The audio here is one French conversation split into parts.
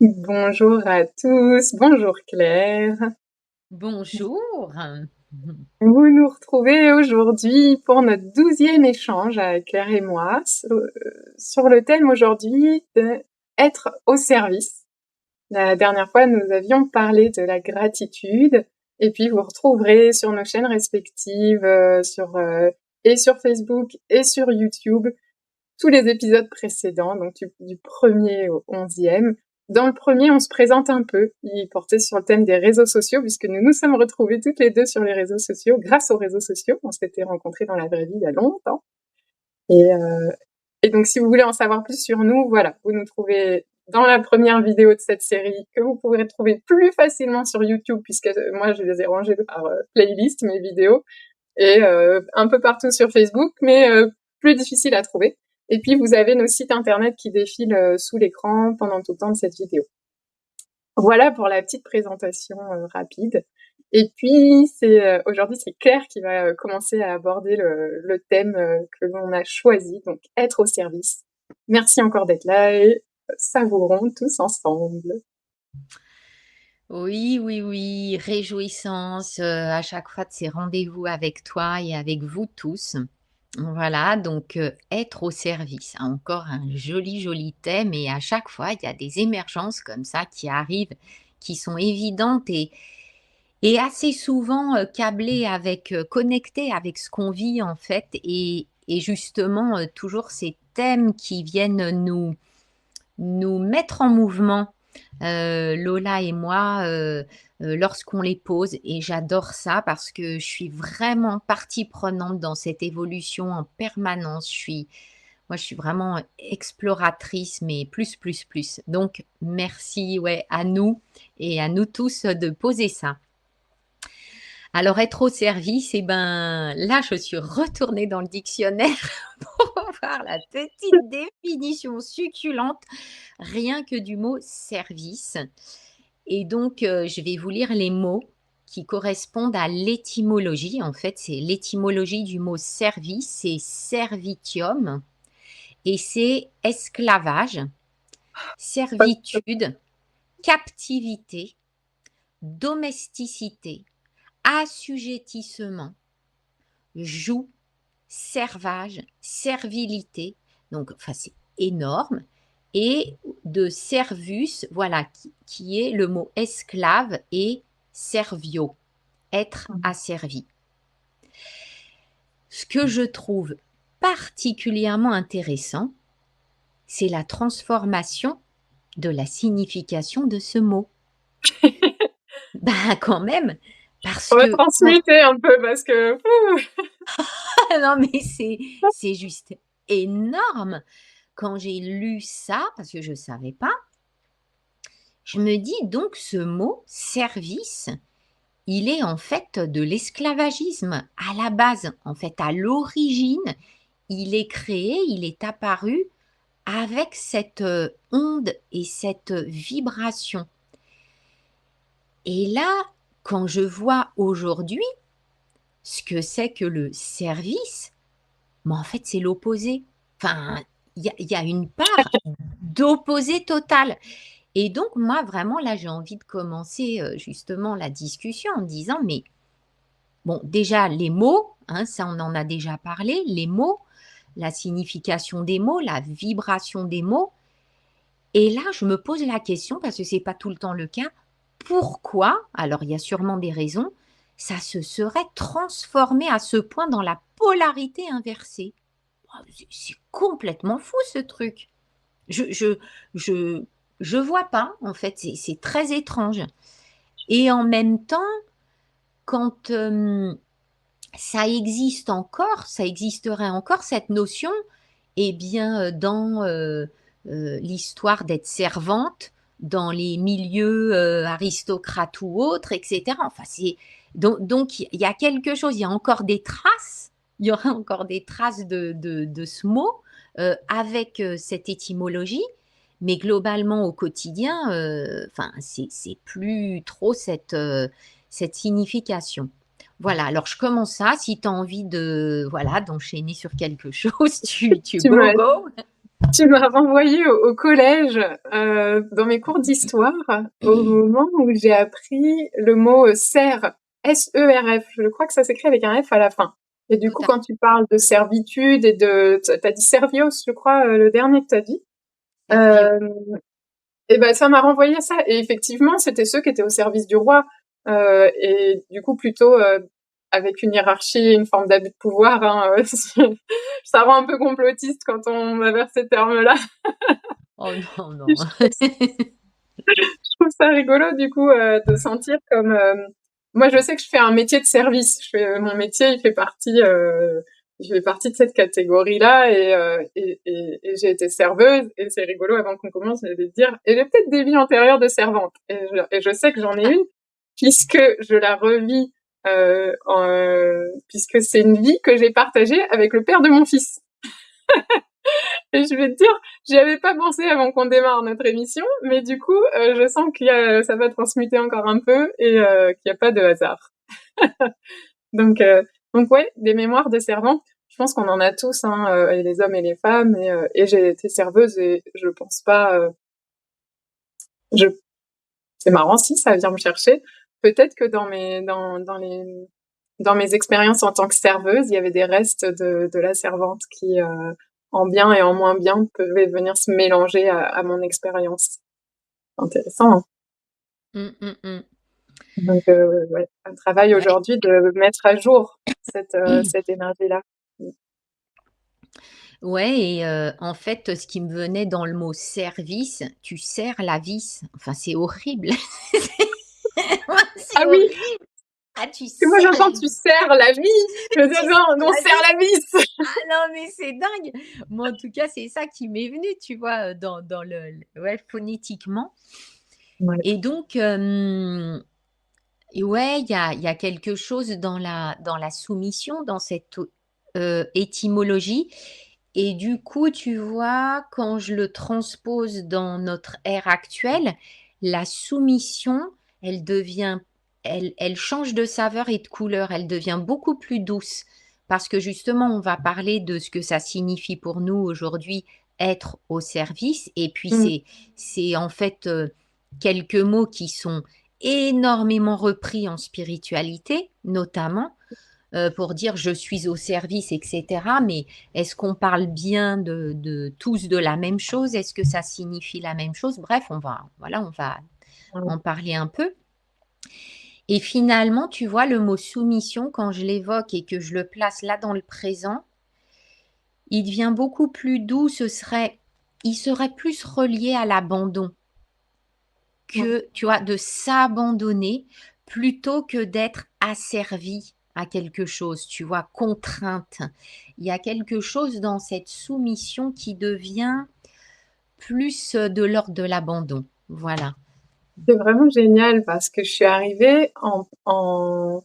Bonjour à tous, bonjour Claire. Bonjour. Vous nous retrouvez aujourd'hui pour notre 12e échange avec Claire et moi sur le thème aujourd'hui de être au service. La dernière fois, nous avions parlé de la gratitude et puis vous retrouverez sur nos chaînes respectives, et sur Facebook et sur YouTube tous les épisodes précédents, donc du 1er au 11e. Dans le premier, on se présente un peu. Il portait sur le thème des réseaux sociaux, puisque nous nous sommes retrouvés toutes les deux sur les réseaux sociaux, grâce aux réseaux sociaux. On s'était rencontrés dans la vraie vie il y a longtemps. Et, euh, et donc, si vous voulez en savoir plus sur nous, voilà, vous nous trouvez dans la première vidéo de cette série, que vous pourrez trouver plus facilement sur YouTube, puisque moi, je les ai rangées par playlist, mes vidéos, et un peu partout sur Facebook, mais plus difficile à trouver. Et puis, vous avez nos sites internet qui défilent sous l'écran pendant tout le temps de cette vidéo. Voilà pour la petite présentation rapide. Et puis, aujourd'hui, c'est Claire qui va commencer à aborder le thème que l'on a choisi, donc être au service. Merci encore d'être là et savourons tous ensemble. Oui, oui, oui, réjouissance à chaque fois de ces rendez-vous avec toi et avec vous tous. Voilà, donc être au service, hein, encore un joli, joli thème et à chaque fois, il y a des émergences comme ça qui arrivent, qui sont évidentes et assez souvent câblées avec, connectées avec ce qu'on vit en fait et justement toujours ces thèmes qui viennent nous mettre en mouvement, Lola et moi, lorsqu'on les pose et j'adore ça parce que je suis vraiment partie prenante dans cette évolution en permanence. Je suis vraiment exploratrice, mais plus, plus, plus. Donc merci, ouais, à nous et à nous tous de poser ça. Alors être au service et ben, là, je suis retournée dans le dictionnaire pour voir la petite définition succulente, rien que du mot service et donc je vais vous lire les mots qui correspondent à l'étymologie. En fait, c'est l'étymologie du mot service, c'est servitium et c'est esclavage, servitude, captivité, domesticité, assujettissement, joug, servage, servilité, donc enfin c'est énorme, et de servus, voilà, qui est le mot esclave et servio, être asservi. Ce que je trouve particulièrement intéressant, c'est la transformation de la signification de ce mot. Ben quand même, parce On va que quand transmuter un peu parce que non mais c'est juste énorme. Quand j'ai lu ça, parce que je ne savais pas, je me dis donc ce mot service, il est en fait de l'esclavagisme à la base, en fait à l'origine, il est créé, il est apparu avec cette onde et cette vibration. Et là, quand je vois aujourd'hui ce que c'est que le service, mais en fait c'est l'opposé. Enfin, il y a une part d'opposé total. Et donc moi vraiment là, j'ai envie de commencer, justement la discussion en me disant: «Mais bon déjà les mots, hein, ça on en a déjà parlé, les mots, la signification des mots, la vibration des mots» et là je me pose la question parce que c'est pas tout le temps le cas, pourquoi, alors il y a sûrement des raisons, ça se serait transformé à ce point dans la polarité inversée? Oh, c'est complètement fou ce truc. Je je je je vois pas en fait, c'est très étrange et en même temps, quand, ça existe encore, ça existerait encore cette notion et bien, dans, l'histoire d'être servante, dans les milieux, aristocrates ou autres et cetera. Enfin c'est donc il y a quelque chose, il y a encore des traces, il y aura encore des traces de ce mot, avec, cette étymologie, mais globalement au quotidien, enfin c'est plus trop cette signification. Voilà, alors je commence ça, si tu as envie de voilà, d'enchaîner sur quelque chose, tu tu go, m'as go. Tu m'as renvoyée au collège, dans mes cours d'histoire, au moment où j'ai appris le mot serf, S-E-R-F. Je crois que ça s'écrit avec un F à la fin. Et du Tout coup, à quand tu parles de servitude et t'as dit servios, je crois, le dernier que t'as dit. fait vieux. Euh, et ben, ça m'a renvoyé à ça. Et effectivement, c'était ceux qui étaient au service du roi. Et du coup, plutôt avec une hiérarchie et une forme d'abus de pouvoir. Hein, ça rend un peu complotiste quand on m'avère ces termes-là. Oh non, Je non. trouve je trouve ça rigolo, du coup, de sentir comme... moi, je sais que je fais un métier de service. Mon métier, il fait partie de cette catégorie-là et j'ai été serveuse et c'est rigolo avant qu'on commence de dire et j'ai peut-être des vies antérieures de servante et je sais que j'en ai une puisque je la revis puisque c'est une vie que j'ai partagée avec le père de mon fils. Et je vais te dire, j'y avais pas pensé avant qu'on démarre notre émission, mais du coup, je sens ça va transmuter encore un peu et qu'il n'y a pas de hasard. Donc, euh, donc ouais, des mémoires de servante. Je pense qu'on en a tous, hein, et les hommes et les femmes. Et j'ai été serveuse et je pense pas. Je, c'est marrant si ça vient me chercher. Peut-être que dans mes expériences en tant que serveuse, il y avait des restes de la servante qui, en bien et en moins bien, pouvaient venir se mélanger à mon expérience. Intéressant, hein. Mmh, mmh, mmh. Donc, ouais, un travail Ouais. aujourd'hui de mettre à jour cette énergie-là. Ouais et en fait, ce qui me venait dans le mot service, tu sers la vis. Enfin, c'est horrible. C'est Ah oui, horrible. Ah, tu que moi sers j'entends la tu vis, serres la vie. Je veux dire, tu non, sers on la serre vis. la vis. Ah non, mais c'est dingue. Moi, en tout cas, c'est ça qui m'est venu, tu vois, dans ouais, phonétiquement Ouais. et donc et ouais, il y a quelque chose dans la soumission, dans cette étymologie et du coup, tu vois, quand je le transpose dans notre ère actuelle, la soumission, elle devient elle change de saveur et de couleur, elle devient beaucoup plus douce. Parce que justement, on va parler de ce que ça signifie pour nous aujourd'hui, être au service et puis Mm. c'est en fait, quelques mots qui sont énormément repris en spiritualité, notamment, pour dire: «Je suis au service» et cetera, mais est-ce qu'on parle bien de tous de la même chose? Est-ce que ça signifie la même chose? Bref, on va Ouais. en parler un peu et finalement, tu vois, le mot soumission, quand je l'évoque et que je le place là dans le présent, il devient beaucoup plus doux, il serait plus relié à l'abandon. Ouais. Que, tu vois, de s'abandonner plutôt que d'être asservi à quelque chose, tu vois, contrainte. Il y a quelque chose dans cette soumission qui devient plus, de l'ordre de l'abandon. Voilà. C'est vraiment génial parce que je suis arrivée en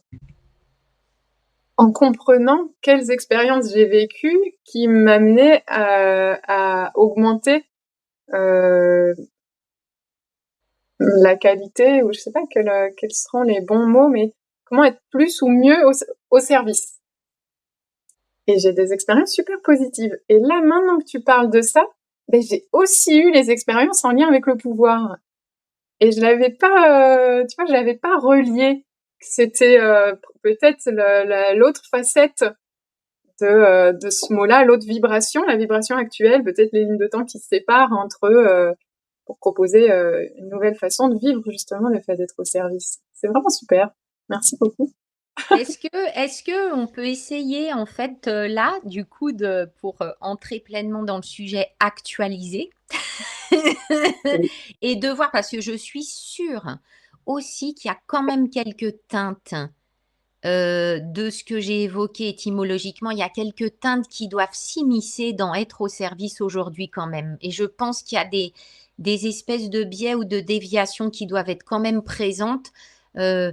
comprenant quelles expériences j'ai vécues qui m'amenaient à augmenter la qualité, ou je sais pas quels seront les bons mots, mais comment être plus ou mieux au service. Et j'ai des expériences super positives. Et là, maintenant que tu parles de ça, ben, j'ai aussi eu les expériences en lien avec le pouvoir. Et je l'avais pas, tu vois, je l'avais pas relié. C'était peut-être l'autre facette de ce mot-là, l'autre vibration, la vibration actuelle, peut-être les lignes de temps qui se séparent entre eux pour proposer une nouvelle façon de vivre justement le fait d'être au service. C'est vraiment super. Merci beaucoup. Est-ce que on peut essayer en fait, là, du coup pour, entrer pleinement dans le sujet actualisé Oui. et de voir parce que je suis sûre aussi qu'il y a quand même quelques teintes de ce que j'ai évoqué étymologiquement, il y a quelques teintes qui doivent s'immiscer dans être au service aujourd'hui quand même. Et je pense qu'il y a des espèces de biais ou de déviations qui doivent être quand même présentes. euh,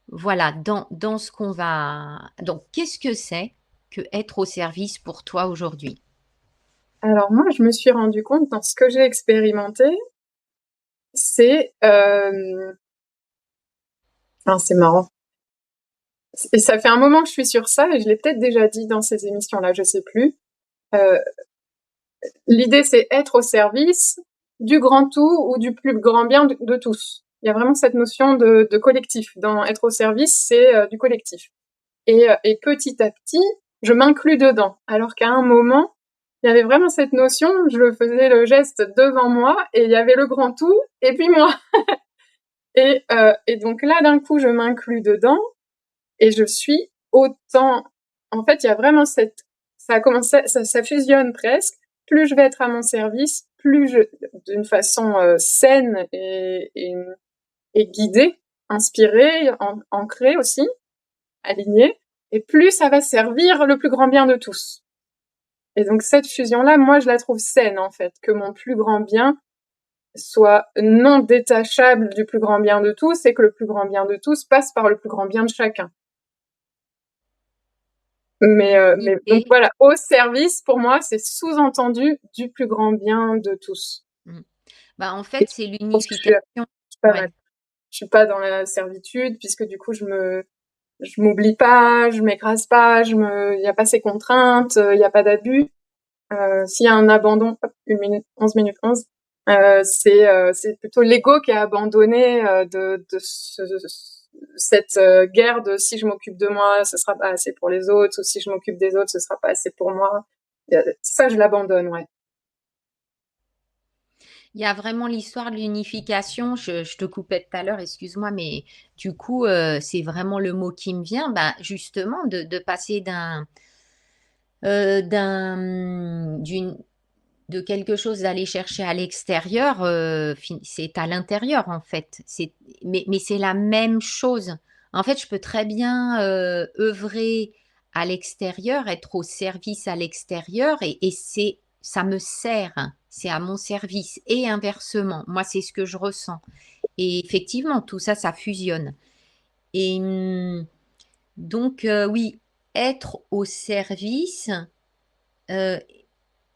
voilà, dans ce qu'on va. Donc, qu'est-ce que c'est que être au service pour toi aujourd'hui? Alors moi, je me suis rendu compte dans ce que j'ai expérimenté, c'est enfin, c'est marrant. Et ça fait un moment que je suis sur ça et je l'ai peut-être déjà dit dans ces émissions-là, je sais plus. Euh, l'idée, c'est être au service du grand tout ou du plus grand bien de tous. Il y a vraiment cette notion de collectif. Dans être au service, c'est du collectif. Et petit à petit, je m'inclus dedans. Alors qu'à un moment, il y avait vraiment cette notion, je faisais le geste devant moi et il y avait le grand tout et puis moi. Et donc là, d'un coup, je m'inclus dedans et je suis autant. En fait, il y a vraiment cette. Ça a commencé, ça fusionne presque. Plus je vais être à mon service, plus je, d'une façon saine et guidée, inspirée, ancrée aussi, alignée, et plus ça va servir le plus grand bien de tous. Et donc cette fusion-là, moi, je la trouve saine en fait, que mon plus grand bien soit non détachable du plus grand bien de tous et que le plus grand bien de tous passe par le plus grand bien de chacun. Mais donc Idée. voilà, au service, pour moi, c'est sous-entendu du plus grand bien de tous. Mmh. Bah, en Et fait, c'est je pense que je l'unification. suis pas Ouais. mal. Je suis pas dans la servitude puisque du coup, je m'oublie pas, je m'écrase pas, il y a pas ces contraintes, il y a pas d'abus. S'il y a un abandon, hop, 1 minute, 11 minutes 11, c'est plutôt l'ego qui a abandonné cette guerre de si je m'occupe de moi, ce sera pas assez pour les autres, ou si je m'occupe des autres, ce sera pas assez pour moi. Ça, je l'abandonne, ouais. Il y a vraiment l'histoire de l'unification. Je te coupais tout à l'heure, excuse-moi, mais du coup, c'est vraiment le mot qui me vient. Bah, justement, de passer d'une de quelque chose d'aller chercher à l'extérieur, c'est à l'intérieur, en fait. Mais c'est la même chose. En fait, je peux très bien, œuvrer à l'extérieur, être au service à l'extérieur et ça me sert, c'est à mon service et inversement. Moi, c'est ce que je ressens et effectivement, tout ça, ça fusionne et donc oui, être au service, heu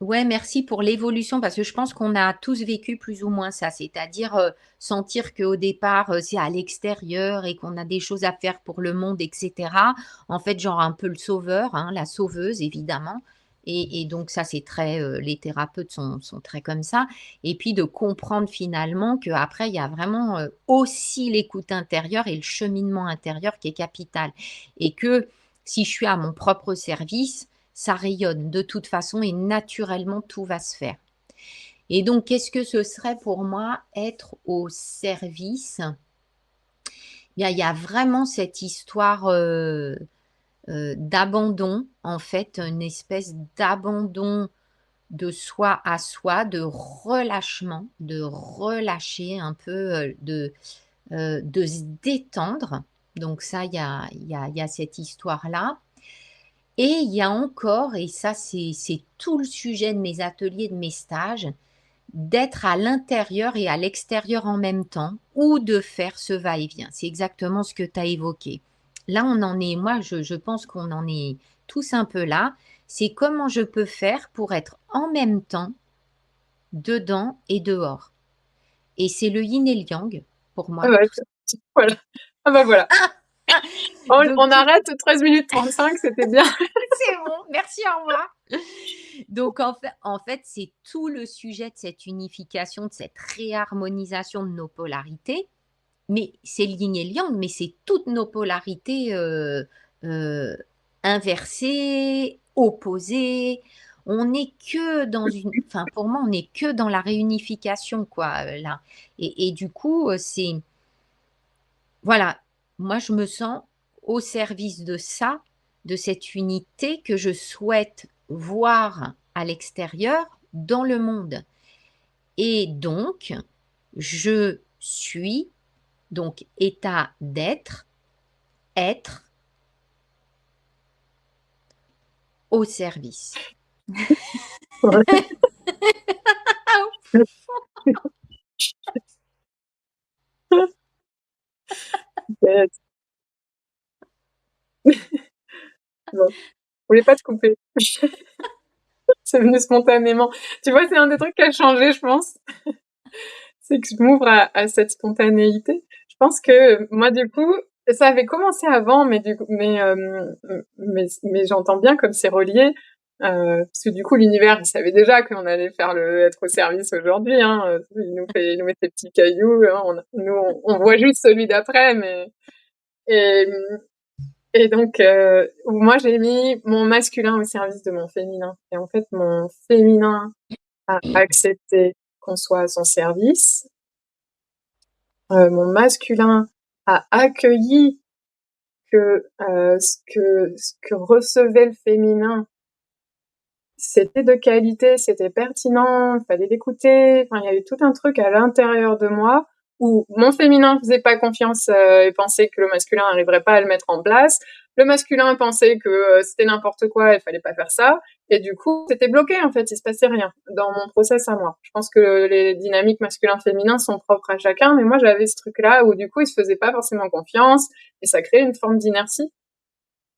ouais, merci pour l'évolution parce que je pense qu'on a tous vécu plus ou moins ça, c'est-à-dire, sentir qu'au départ, c'est à l'extérieur et qu'on a des choses à faire pour le monde et cetera. En fait, genre un peu le sauveur, hein, la sauveuse évidemment et donc ça c'est très, les thérapeutes sont très comme ça et puis de comprendre finalement qu'après il y a vraiment, aussi l'écoute intérieure et le cheminement intérieur qui est capital et que si je suis à mon propre service, ça rayonne de toute façon et naturellement tout va se faire. Et donc, qu'est-ce que ce serait pour moi être au service? Il y a vraiment cette histoire d'abandon, en fait, une espèce d'abandon de soi à soi, de relâchement, de relâcher un peu, de se détendre. Donc ça, il y a cette histoire-là. Et il y a encore, et ça c'est tout le sujet de mes ateliers, de mes stages, d'être à l'intérieur et à l'extérieur en même temps ou de faire ce va-et-vient. C'est exactement ce que tu as évoqué. Là, on en est, moi je pense qu'on en est tous un peu là. C'est comment je peux faire pour être en même temps dedans et dehors. Et c'est le yin et le yang pour Ah moi. ouais, voilà. Ah bah voilà. Donc On arrête 13 minutes 35, c'était bien. c'est bon, merci, au revoir. Donc en fait, c'est tout le sujet de cette unification, de cette réharmonisation de nos polarités. Mais c'est le yin et le yang, mais c'est toutes nos polarités, heu, inversées, opposées. On n'est que dans une enfin pour moi, on n'est que dans la réunification quoi, là et du coup, c'est voilà, moi je me sens au service de ça, de cette unité que je souhaite voir à l'extérieur, dans le monde. Et donc, je suis, donc état d'être, être au service. Ouais. Bête. Bon, je voulais pas te couper. C'est venu spontanément. Tu vois, c'est un des trucs qui a changé, je pense. C'est que je m'ouvre à cette spontanéité. Je pense que moi, du coup, ça avait commencé avant, mais du coup, mais j'entends bien comme c'est relié. Parce que du coup, l'univers, il savait déjà qu'on allait être au service aujourd'hui, hein. Il nous met ses petits cailloux, hein, on voit juste celui d'après, mais et, et donc, moi, j'ai mis mon masculin au service de mon féminin. Et en fait, mon féminin a accepté qu'on soit à son service. Mon masculin a accueilli que ce que recevait le féminin, c'était de qualité, c'était pertinent, il fallait l'écouter. Enfin, il y a eu tout un truc à l'intérieur de moi où mon féminin faisait pas confiance et pensait que le masculin n'arriverait pas à le mettre en place. Le masculin pensait que c'était n'importe quoi, il fallait pas faire ça. Et du coup, c'était bloqué en fait, il se passait rien dans mon process à moi. Je pense que les dynamiques masculin-féminin sont propres à chacun, mais moi j'avais ce truc-là où du coup, il se faisait pas forcément confiance et ça créait une forme d'inertie.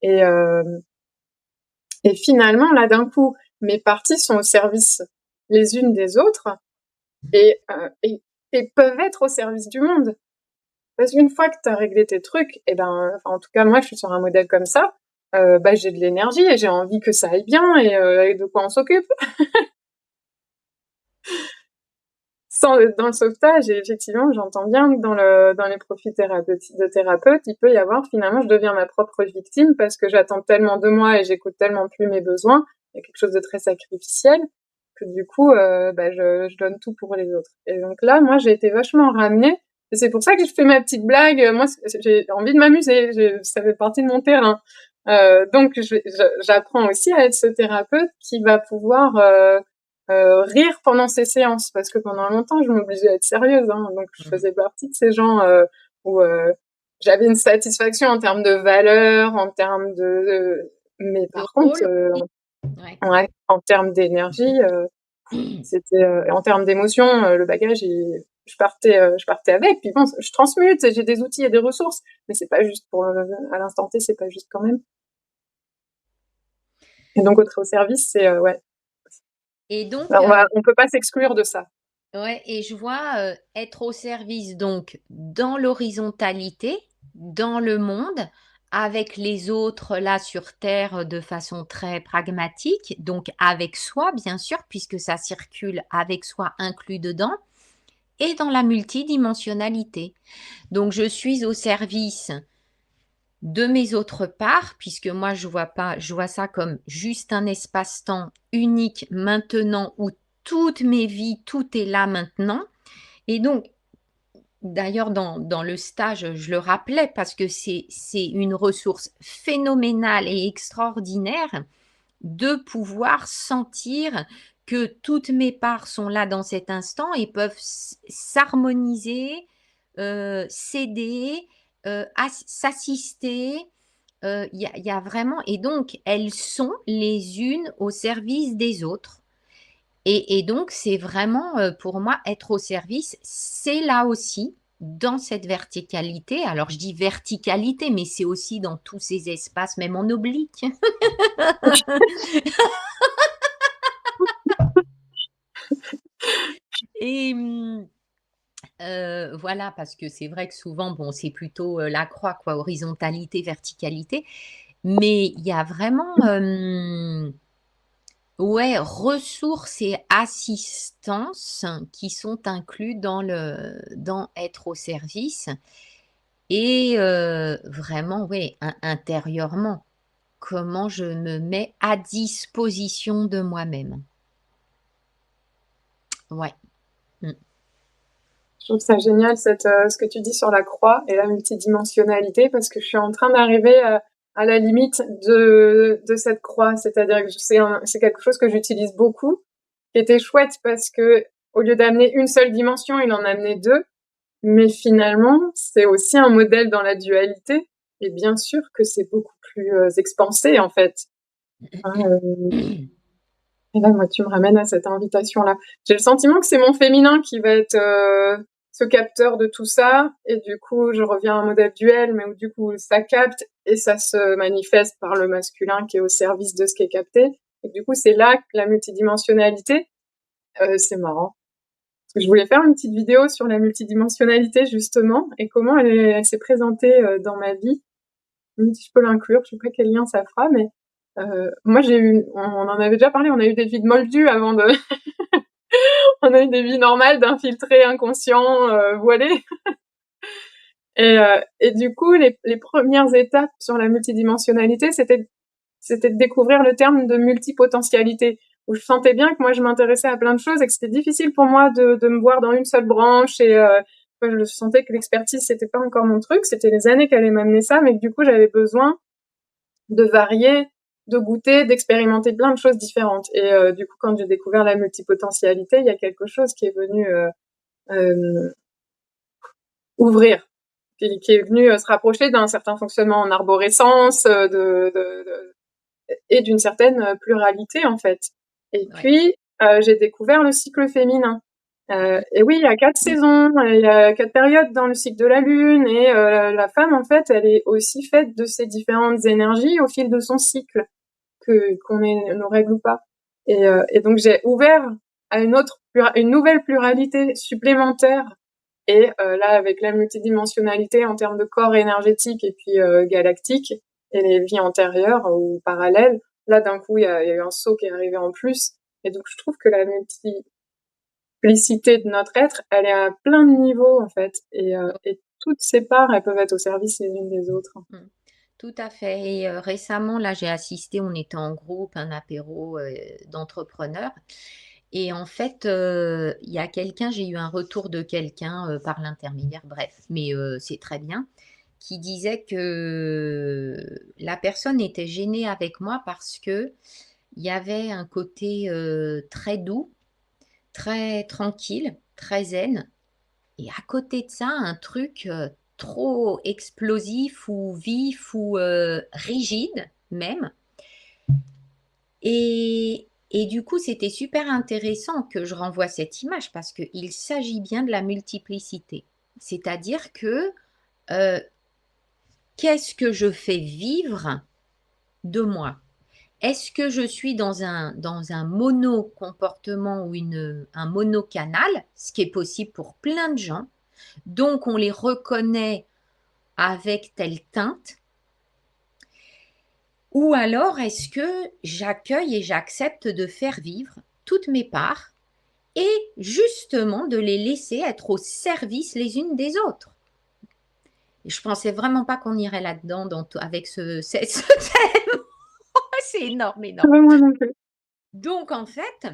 Et, euh, et finalement, là, d'un coup, mes parties sont au service les unes des autres et peuvent être au service du monde. Parce qu'une fois que tu as réglé tes trucs, et ben, en tout cas, moi, je suis sur un modèle comme ça, bah, j'ai de l'énergie et j'ai envie que ça aille bien et de quoi on s'occupe. Dans le sauvetage, et effectivement, j'entends bien que dans les profils de thérapeute, il peut y avoir, finalement, je deviens ma propre victime parce que j'attends tellement de moi et j'écoute tellement plus mes besoins. Il y a quelque chose de très sacrificiel que du coup, bah, je donne tout pour les autres. Et donc là, moi, j'ai été vachement ramenée. Et c'est pour ça que je fais ma petite blague. Moi, j'ai envie de m'amuser. Ça fait partie de mon terrain. Donc, j'apprends aussi à être ce thérapeute qui va pouvoir rire pendant ces séances, parce que pendant longtemps, je m'obligeais à être sérieuse. Hein, donc, je faisais partie de ces gens où j'avais une satisfaction en termes de valeur, en termes mais De par contre, rôle aussi. Ouais. ouais, en termes d'énergie, c'était en termes d'émotion, le bagage, je partais avec. Puis bon, je transmute, j'ai des outils et des ressources, mais c'est pas juste à l'instant T, c'est pas juste quand même. Et donc, au service, c'est ouais. Et donc, Alors, on peut pas s'exclure de ça. ouais, et je vois être au service donc dans l'horizontalité, dans le monde, avec les autres là sur Terre de façon très pragmatique, donc avec soi bien sûr, puisque ça circule avec soi inclus dedans, et dans la multidimensionnalité. Donc je suis au service de mes autres parts, puisque moi je vois pas, je vois ça comme juste un espace-temps unique maintenant où toutes mes vies, tout est là maintenant. Et donc, d'ailleurs, dans le stage, je le rappelais parce que c'est une ressource phénoménale et extraordinaire de pouvoir sentir que toutes mes parts sont là dans cet instant et peuvent s'harmoniser, s'aider, s'assister. Il y a vraiment, et donc elles sont les unes au service des autres. Et donc, c'est vraiment, pour moi, être au service, c'est là aussi, dans cette verticalité. Alors, je dis verticalité, mais c'est aussi dans tous ces espaces, même en oblique. Et voilà, parce que c'est vrai que souvent, bon, c'est plutôt, la croix, quoi, horizontalité, verticalité. Mais il y a vraiment, ouais, ressources et assistance qui sont inclus dans être au service et vraiment, ouais, intérieurement, comment je me mets à disposition de moi-même. Ouais. Mmh. Je trouve ça génial ce que tu dis sur la croix et la multidimensionnalité, parce que je suis en train d'arriver à la limite de cette croix. C'est-à-dire que c'est quelque chose que j'utilise beaucoup, qui était chouette parce que au lieu d'amener une seule dimension, il en amenait deux. Mais finalement, c'est aussi un modèle dans la dualité. Et bien sûr que c'est beaucoup plus expansé, en fait. Hein, et là, moi, tu me ramènes à cette invitation-là. J'ai le sentiment que c'est mon féminin qui va être ce capteur de tout ça. Et du coup, je reviens à un modèle duel, mais où du coup, ça capte et ça se manifeste par le masculin qui est au service de ce qui est capté. Et du coup, c'est là que la multidimensionnalité, c'est marrant. Parce que je voulais faire une petite vidéo sur la multidimensionnalité, justement, et comment elle s'est présentée dans ma vie. Je me dis, je peux l'inclure, je sais pas quel lien ça fera, mais Moi, on en avait déjà parlé, on a eu des vies de moldus avant de on a eu des vies normales d'infiltrés inconscients, voilés et du coup, les premières étapes sur la multidimensionnalité, c'était de découvrir le terme de multipotentialité, où je sentais bien que moi, je m'intéressais à plein de choses et que c'était difficile pour moi de me voir dans une seule branche et je sentais que l'expertise, c'était pas encore mon truc, c'était les années qui allaient m'amener ça, mais que du coup, j'avais besoin de varier, de goûter, d'expérimenter plein de choses différentes. Et du coup, quand j'ai découvert la multipotentialité, il y a quelque chose qui est venu ouvrir, qui est venu se rapprocher d'un certain fonctionnement en arborescence, et d'une certaine pluralité en fait. Et Ouais, puis j'ai découvert le cycle féminin. ouais, Et oui, il y a 4 saisons, il y a 4 périodes dans le cycle de la lune, et la femme en fait, elle est aussi faite de ces différentes énergies au fil de son cycle, qu'on ait nos règles ou pas. Et donc j'ai ouvert à une nouvelle pluralité supplémentaire. Et là, avec la multidimensionnalité en termes de corps énergétique et puis galactique, et les vies antérieures ou parallèles, là, d'un coup, il y a eu un saut qui est arrivé en plus. Et donc, je trouve que la multiplicité de notre être, elle est à plein de niveaux, en fait. Et toutes ces parts, elles peuvent être au service les unes des autres. mmh. Tout à fait et récemment, là, j'ai assisté, on était en groupe, un apéro, d'entrepreneurs et en fait, il y a quelqu'un j'ai eu un retour de quelqu'un, par l'intermédiaire, bref, mais c'est très bien, qui disait que la personne était gênée avec moi parce que il y avait un côté, très doux, très tranquille, très zen et à côté de ça, un truc, trop explosif ou vif ou, rigide même et du coup, c'était super intéressant que je renvoie cette image parce qu'il s'agit bien de la multiplicité. C'est-à-dire que, heu, qu'est-ce que je fais vivre de moi? Est-ce que je suis dans un mono-comportement ou un monocanal? Ce qui est possible pour plein de gens. Donc on les reconnaît avec telle teinte? Ou alors est-ce que j'accueille et j'accepte de faire vivre toutes mes parts et justement de les laisser être au service les unes des autres? Et je pensais vraiment pas qu'on irait là-dedans avec ce thème. C'est énorme, énorme. Moi non plus. Donc en fait,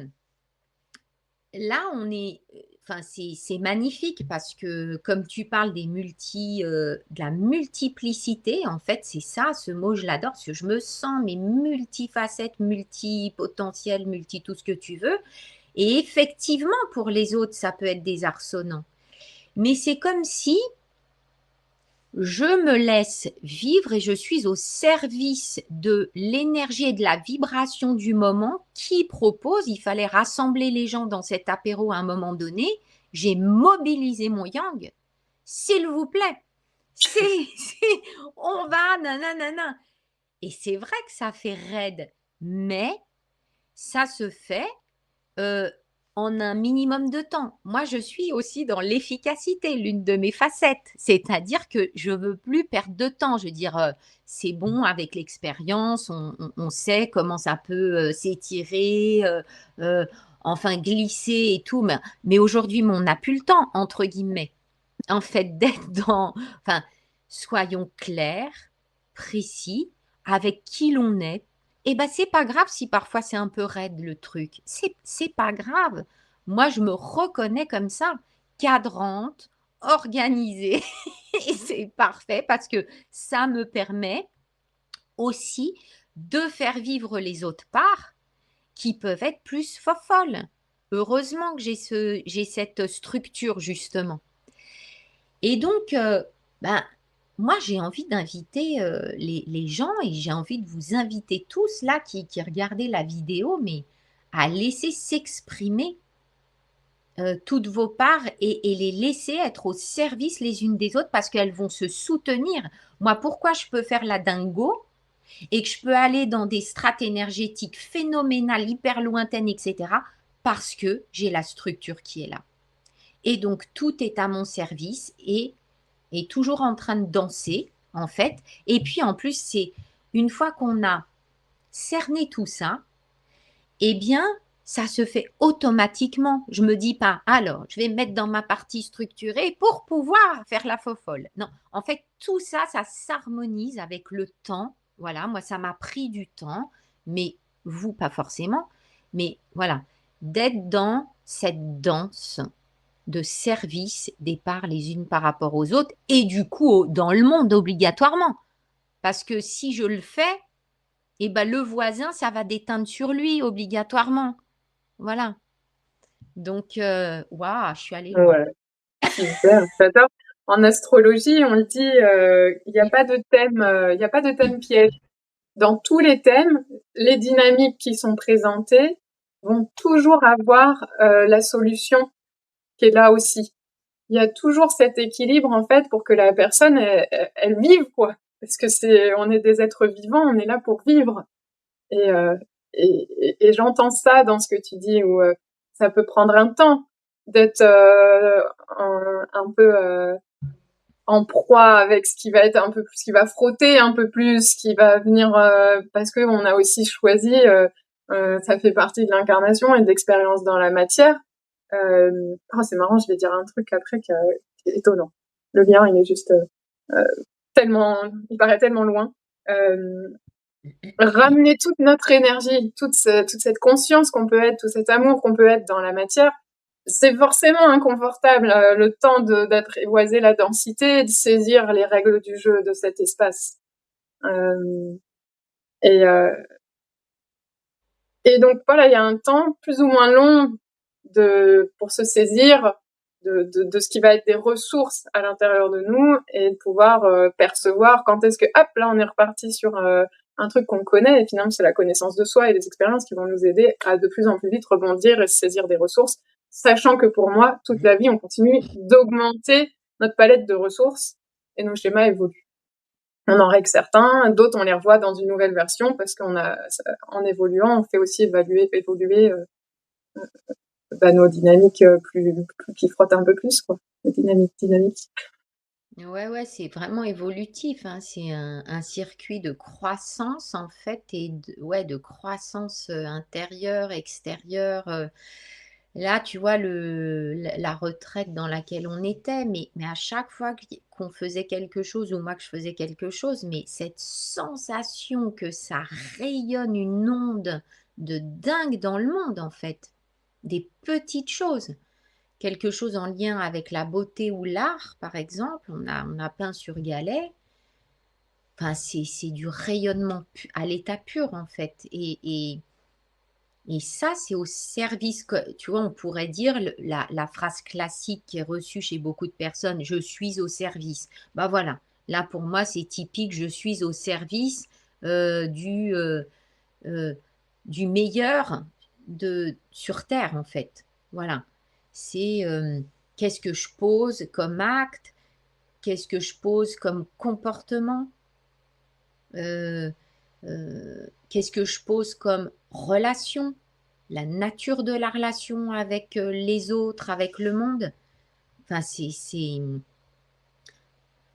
là, on est, enfin, c'est magnifique parce que comme tu parles de la multiplicité, en fait, c'est ça, ce mot, je l'adore parce que je me sens mais multifacette, multipotentiel, multi tout ce que tu veux. Et effectivement, pour les autres, ça peut être désarçonnant. Mais c'est comme si je me laisse vivre et je suis au service de l'énergie et de la vibration du moment qui propose. Il fallait rassembler les gens dans cet apéro à un moment donné. J'ai mobilisé mon yang. S'il vous plaît, on va, nanana. Et c'est vrai que ça fait raide, mais ça se fait Heu, en un minimum de temps. Moi, je suis aussi dans l'efficacité, l'une de mes facettes. C'est-à-dire que je veux plus perdre de temps. Je veux dire, c'est bon avec l'expérience, on sait comment ça peut, s'étirer, heu, enfin glisser et tout, mais aujourd'hui, mais on n'a plus le temps, entre guillemets, en fait, d'être dans enfin, soyons clairs, précis, avec qui l'on est. Et ben, c'est pas grave si parfois c'est un peu raide le truc. C'est pas grave. Moi, je me reconnais comme ça, cadrante, organisée et c'est parfait parce que ça me permet aussi de faire vivre les autres parts qui peuvent être plus folles. Heureusement que j'ai cette structure justement. Et donc, ben, moi, j'ai envie d'inviter, les gens et j'ai envie de vous inviter tous là qui regardez la vidéo, mais à laisser s'exprimer, toutes vos parts et les laisser être au service les unes des autres parce qu'elles vont se soutenir. Moi, pourquoi je peux faire la dingo et que je peux aller dans des strates énergétiques phénoménales, hyper lointaines et cetera? Parce que j'ai la structure qui est là et donc tout est à mon service et est toujours en train de danser, en fait. Et puis en plus, c'est une fois qu'on a cerner tout ça, eh bien, ça se fait automatiquement. Je me dis pas: «Alors, je vais me mettre dans ma partie structurée pour pouvoir faire la fofolle». Non, en fait, tout ça, ça s'harmonise avec le temps. Voilà, moi, ça m'a pris du temps, mais vous, pas forcément. Mais voilà, d'être dans cette danse de service des parts les unes par rapport aux autres et du coup, dans le monde obligatoirement. Parce que si je le fais, eh ben, le voisin, ça va déteindre sur lui obligatoirement. Voilà. Donc, waouh, je suis allée loin. Ouais, super, j'adore. En astrologie, on le dit, il y a Mmh. pas de thème, il y a pas de thème piège. Dans tous les thèmes, les dynamiques qui sont présentées vont toujours avoir, la solution qui est là aussi. Il y a toujours cet équilibre, en fait, pour que la personne, elle vive, quoi. Parce que on est des êtres vivants, on est là pour vivre. Et, et j'entends ça dans ce que tu dis, où ça peut prendre un temps d'être un peu en proie avec ce qui va être un peu plus, ce qui va frotter un peu plus, ce qui va venir, parce que on a aussi choisi, ça fait partie de l'incarnation et de l'expérience dans la matière. Oh, c'est marrant, je vais dire un truc après qui est étonnant. Le lien, il est juste tellement, il paraît tellement loin. Euh, Ramener toute notre énergie, toute cette conscience qu'on peut être, tout cet amour qu'on peut être dans la matière, c'est forcément inconfortable, le temps d'apprivoiser la densité, de saisir les règles du jeu de cet espace. Euh, et, euh, et donc voilà, il y a un temps plus ou moins long pour se saisir de ce qui va être des ressources à l'intérieur de nous et de pouvoir percevoir quand est-ce que, hop, là, on est reparti sur un truc qu'on connaît. Et finalement, c'est la connaissance de soi et les expériences qui vont nous aider à de plus en plus vite rebondir et se saisir des ressources, sachant que pour moi, toute la vie, on continue d'augmenter notre palette de ressources et nos schémas évoluent. On en règle certains, d'autres on les revoit dans une nouvelle version parce en évoluant, on fait aussi évoluer nos dynamiques qui frottent un peu plus, quoi. Les dynamiques. Ouais, ouais, c'est vraiment évolutif, hein. C'est un circuit de croissance, en fait, et ouais, de croissance intérieure, extérieure. Là, tu vois, la retraite dans laquelle on était, mais à chaque fois qu'on faisait quelque chose, ou moi que je faisais quelque chose, mais cette sensation que ça rayonne une onde de dingue dans le monde, en fait, des petites choses. Quelque chose en lien avec la beauté ou l'art, par exemple, on a peint sur galet. Enfin, c'est du rayonnement à l'état pur, en fait. Et ça, c'est au service, tu vois, on pourrait dire la phrase classique qui est reçue chez beaucoup de personnes: je suis au service. Bah voilà, là pour moi, c'est typique, je suis au service euh, du, euh, euh, du meilleur sur Terre, en fait. Voilà. C'est qu'est-ce que je pose comme acte, qu'est-ce que je pose comme comportement, euh, qu'est-ce que je pose comme relation, la nature de la relation avec les autres, avec le monde. Enfin,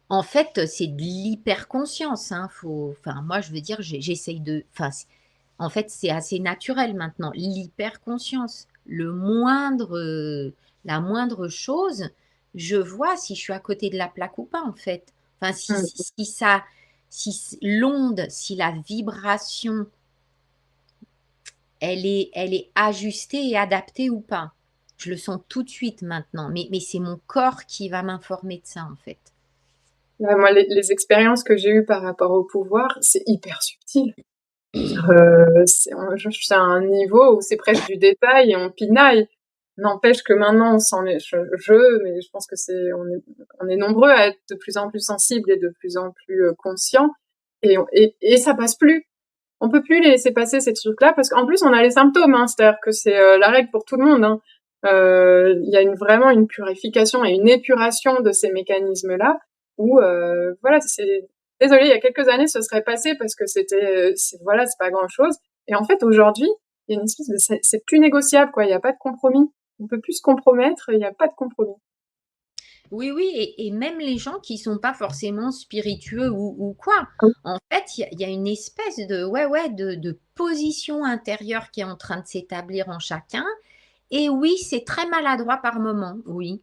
en fait, c'est de l'hyperconscience, hein. Enfin, moi, je veux dire, j'essaye de. Enfin, en fait, c'est assez naturel maintenant. L'hyperconscience, la moindre chose, je vois si je suis à côté de la plaque ou pas, en fait. Enfin, Mm. si l'onde, si la vibration, elle est ajustée et adaptée ou pas. Je le sens tout de suite maintenant, mais c'est mon corps qui va m'informer de ça, en fait. Ouais, moi, les expériences que j'ai eues par rapport au pouvoir, c'est hyper subtil. C'est à un niveau où c'est presque du détail et on pinaille. N'empêche que maintenant, on s'en est, mais je pense que on est nombreux à être de plus en plus sensibles et de plus en plus conscients. Et ça passe plus. On peut plus les laisser passer ces trucs-là parce qu'en plus on a les symptômes, hein, c'est-à-dire que c'est la règle pour tout le monde. Hein. Il y a vraiment une purification et une épuration de ces mécanismes-là où voilà, c'est désolé, il y a quelques années ce serait passé parce que voilà, c'est pas grand-chose. Et en fait aujourd'hui, il y a une espèce de c'est plus négociable quoi, il y a pas de compromis. On peut plus se compromettre, il y a pas de compromis. Oui, oui, et même les gens qui sont pas forcément spiritueux ou quoi. Ah oui, En fait, il y a une espèce de, ouais, ouais, de position intérieure qui est en train de s'établir en chacun. Et oui, c'est très maladroit par moment, oui,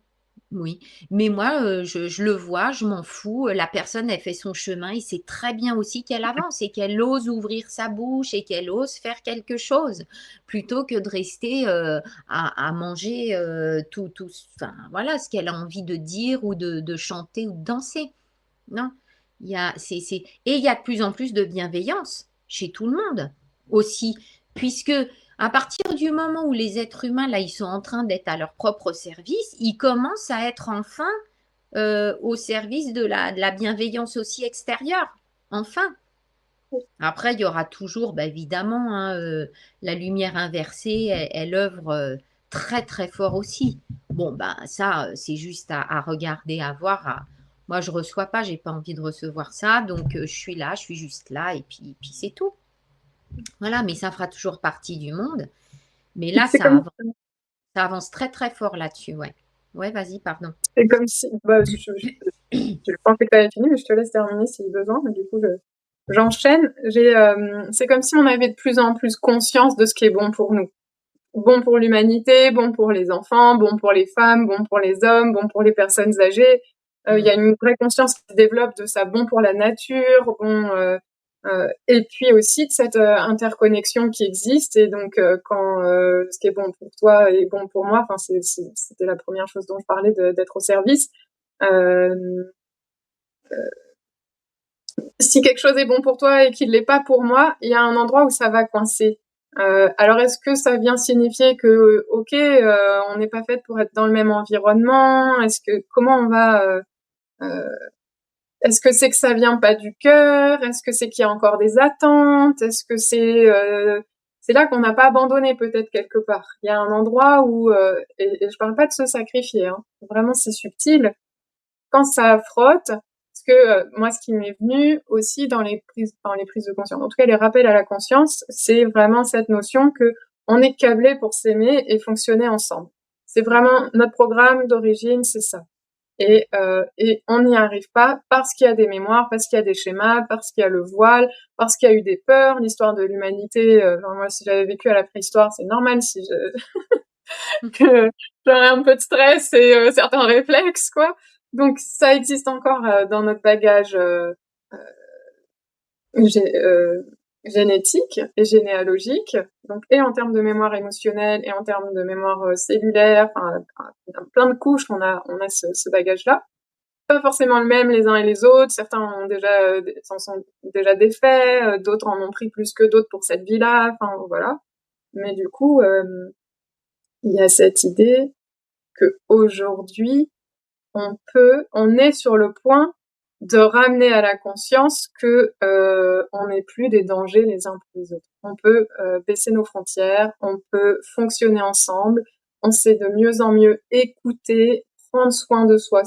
oui. Mais moi, je le vois, je m'en fous. La personne, elle fait son chemin et c'est très bien aussi qu'elle avance et qu'elle ose ouvrir sa bouche et qu'elle ose faire quelque chose plutôt que de rester à manger tout, enfin, voilà, ce qu'elle a envie de dire ou de chanter ou de danser. Non, et il y a de plus en plus de bienveillance chez tout le monde aussi, puisque à partir du moment où les êtres humains, là, ils sont en train d'être à leur propre service, ils commencent à être enfin au service de la bienveillance aussi extérieure. Enfin. Après, il y aura toujours, bah, évidemment, hein, la lumière inversée, elle œuvre très très fort aussi. Bon, bah, ça, c'est juste à regarder, à voir. Moi, je reçois pas, j'ai pas envie de recevoir ça, donc je suis là, je suis juste là, et puis c'est tout. Voilà, mais ça fera toujours partie du monde. Mais là, c'est comme, ça avance très très fort là-dessus, ouais. Ouais, vas-y, pardon. c'est comme si, bah, je pensais que tu avais fini, mais je te laisse terminer si besoin. Mais du coup, j'enchaîne. C'est comme si on avait de plus en plus conscience de ce qui est bon pour nous. Bon pour l'humanité, bon pour les enfants, bon pour les femmes, bon pour les hommes, bon pour les personnes âgées. Il y Mm. a une vraie conscience qui se développe de ça, bon pour la nature, et puis aussi de cette interconnexion qui existe. Et donc, quand ce qui est bon pour toi est bon pour moi, enfin, c'était la première chose dont je parlais, d'être au service. Euh, Si quelque chose est bon pour toi et qu'il l'est pas pour moi, il y a un endroit où ça va coincer. Alors est-ce que ça vient signifier que ok, on n'est pas fait pour être dans le même environnement? Comment on va Est-ce que c'est que ça vient pas du cœur? Est-ce que c'est qu'il y a encore des attentes? Est-ce que c'est là qu'on n'a pas abandonné peut-être quelque part? Il y a un endroit où et je parle pas de se sacrifier, hein. Vraiment c'est subtil quand ça frotte, parce que moi, ce qui m'est venu aussi dans les prises de conscience, en tout cas les rappels à la conscience, c'est vraiment cette notion que on est câblé pour s'aimer et fonctionner ensemble. C'est vraiment notre programme d'origine, c'est ça. Et on n'y arrive pas parce qu'il y a des mémoires, parce qu'il y a des schémas, parce qu'il y a le voile, parce qu'il y a eu des peurs. L'histoire de l'humanité, enfin, moi, si j'avais vécu à la préhistoire, c'est normal si que j'aurais un peu de stress et certains réflexes, quoi. Donc ça existe encore dans notre bagage gé- euh, génétique et généalogique, donc et en termes de mémoire émotionnelle et en termes de mémoire cellulaire, enfin plein de couches, on a ce bagage-là. Pas forcément le même les uns et les autres. Certains s'en sont déjà défaits, d'autres en ont pris plus que d'autres pour cette vie-là. Enfin voilà. Mais du coup, il y a cette idée que aujourd'hui on est sur le point de ramener à la conscience que on n'est plus des dangers les uns pour les autres. On peut baisser nos frontières, on peut fonctionner ensemble, on sait de mieux en mieux écouter, prendre soin de soi,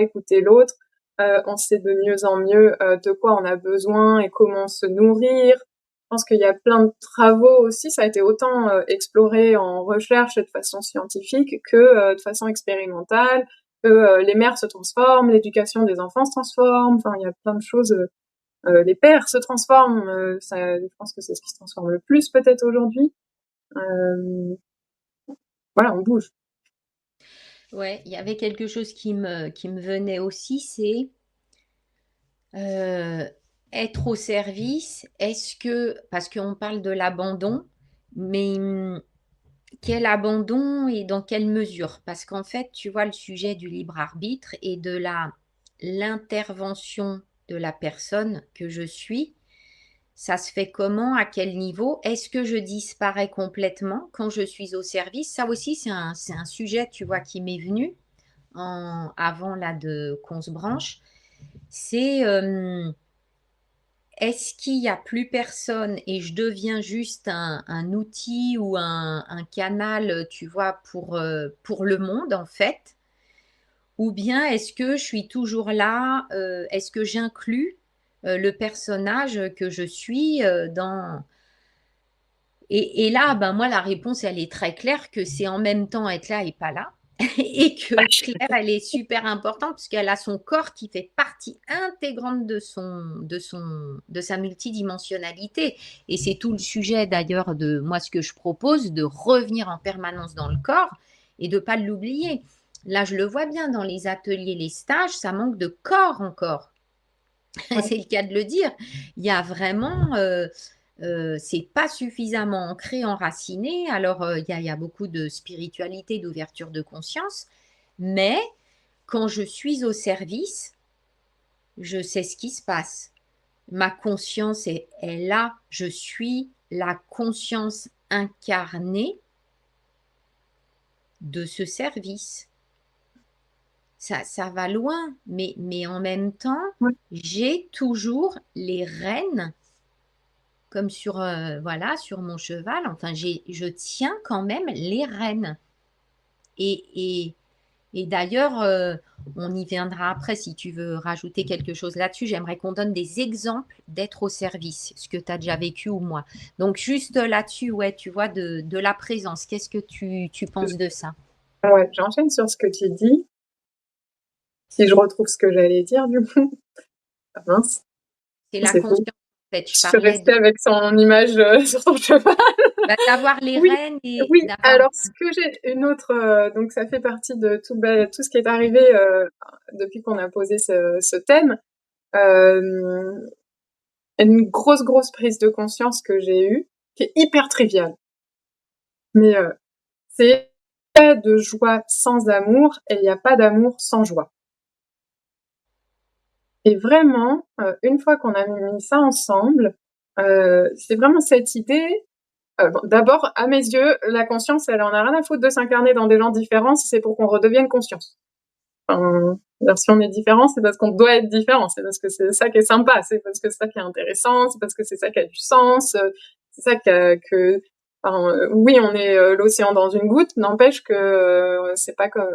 écouter l'autre. On sait de mieux en mieux de quoi on a besoin et comment se nourrir. Je pense qu'il y a plein de travaux aussi, ça a été autant exploré en recherche et de façon scientifique que de façon expérimentale, que les mères se transforment, l'éducation des enfants se transforme, enfin il y a plein de choses. Les pères se transforment, je pense que c'est ce qui se transforme le plus peut-être aujourd'hui. Euh, voilà, on bouge. Ouais, il y avait quelque chose qui me venait aussi, c'est euh, être au service. Parce qu'on parle de l'abandon, mais quel abandon et dans quelle mesure? Parce qu'en fait, tu vois, le sujet du libre arbitre et de l'intervention de la personne que je suis, ça se fait comment? À quel niveau? Est-ce que je disparais complètement quand je suis au service? Ça aussi, c'est un sujet, tu vois, qui m'est venu avant là de qu'on se branche. C'est est-ce qu'il n'y a plus personne et je deviens juste un outil ou un canal, tu vois, pour le monde en fait? Ou bien est-ce que je suis toujours là? Est-ce que j'inclus le personnage que je suis dans... Et là, ben moi, la réponse, elle est très claire que c'est en même temps être là et pas là. et que Claire, elle est super importante puisqu'elle a son corps qui fait partie intégrante de sa multidimensionnalité. Et c'est tout le sujet d'ailleurs de moi ce que je propose, de revenir en permanence dans le corps et de ne pas l'oublier. Là, je le vois bien dans les ateliers, les stages, ça manque de corps encore. Ouais. C'est le cas de le dire. Il y a vraiment, c'est pas suffisamment ancré, enraciné. Alors, il y a beaucoup de spiritualité, d'ouverture de conscience, mais quand je suis au service, je sais ce qui se passe. Ma conscience est là. Je suis la conscience incarnée de ce service. Ça va loin, mais en même temps, Ouais. j'ai toujours les rênes comme sur, voilà, sur mon cheval. Enfin, je tiens quand même les rênes. Et, et, et d'ailleurs, on y viendra après si tu veux rajouter quelque chose là-dessus. J'aimerais qu'on donne des exemples d'être au service, ce que tu as déjà vécu ou moi. Donc, juste là-dessus, ouais, tu vois, de la présence. Qu'est-ce que tu penses de ça? Ouais, j'enchaîne sur ce que tu dis. Si je retrouve ce que j'allais dire, du coup. Ah mince, C'est la c'est fou. conscience, en fait. Je Je suis parlais restée avec son image sur son cheval. d'avoir les Oui, rênes et oui. d'avoir. Alors, ce que j'ai une autre, donc ça fait partie de tout ce qui est arrivé depuis qu'on a posé ce thème. Une grosse prise de conscience que j'ai eue, qui est hyper triviale. Mais c'est pas de joie sans amour et il n'y a pas d'amour sans joie. Et vraiment, une fois qu'on a mis ça ensemble, c'est vraiment cette idée. Bon, d'abord, à mes yeux, la conscience, elle en a rien à foutre de s'incarner dans des gens différents si c'est pour qu'on redevienne conscience. Enfin, si on est différent, c'est parce qu'on doit être différent, c'est parce que c'est ça qui est sympa, c'est parce que c'est ça qui est intéressant, c'est parce que c'est ça qui a du sens, c'est ça enfin, oui, on est l'océan dans une goutte, n'empêche que c'est pas comme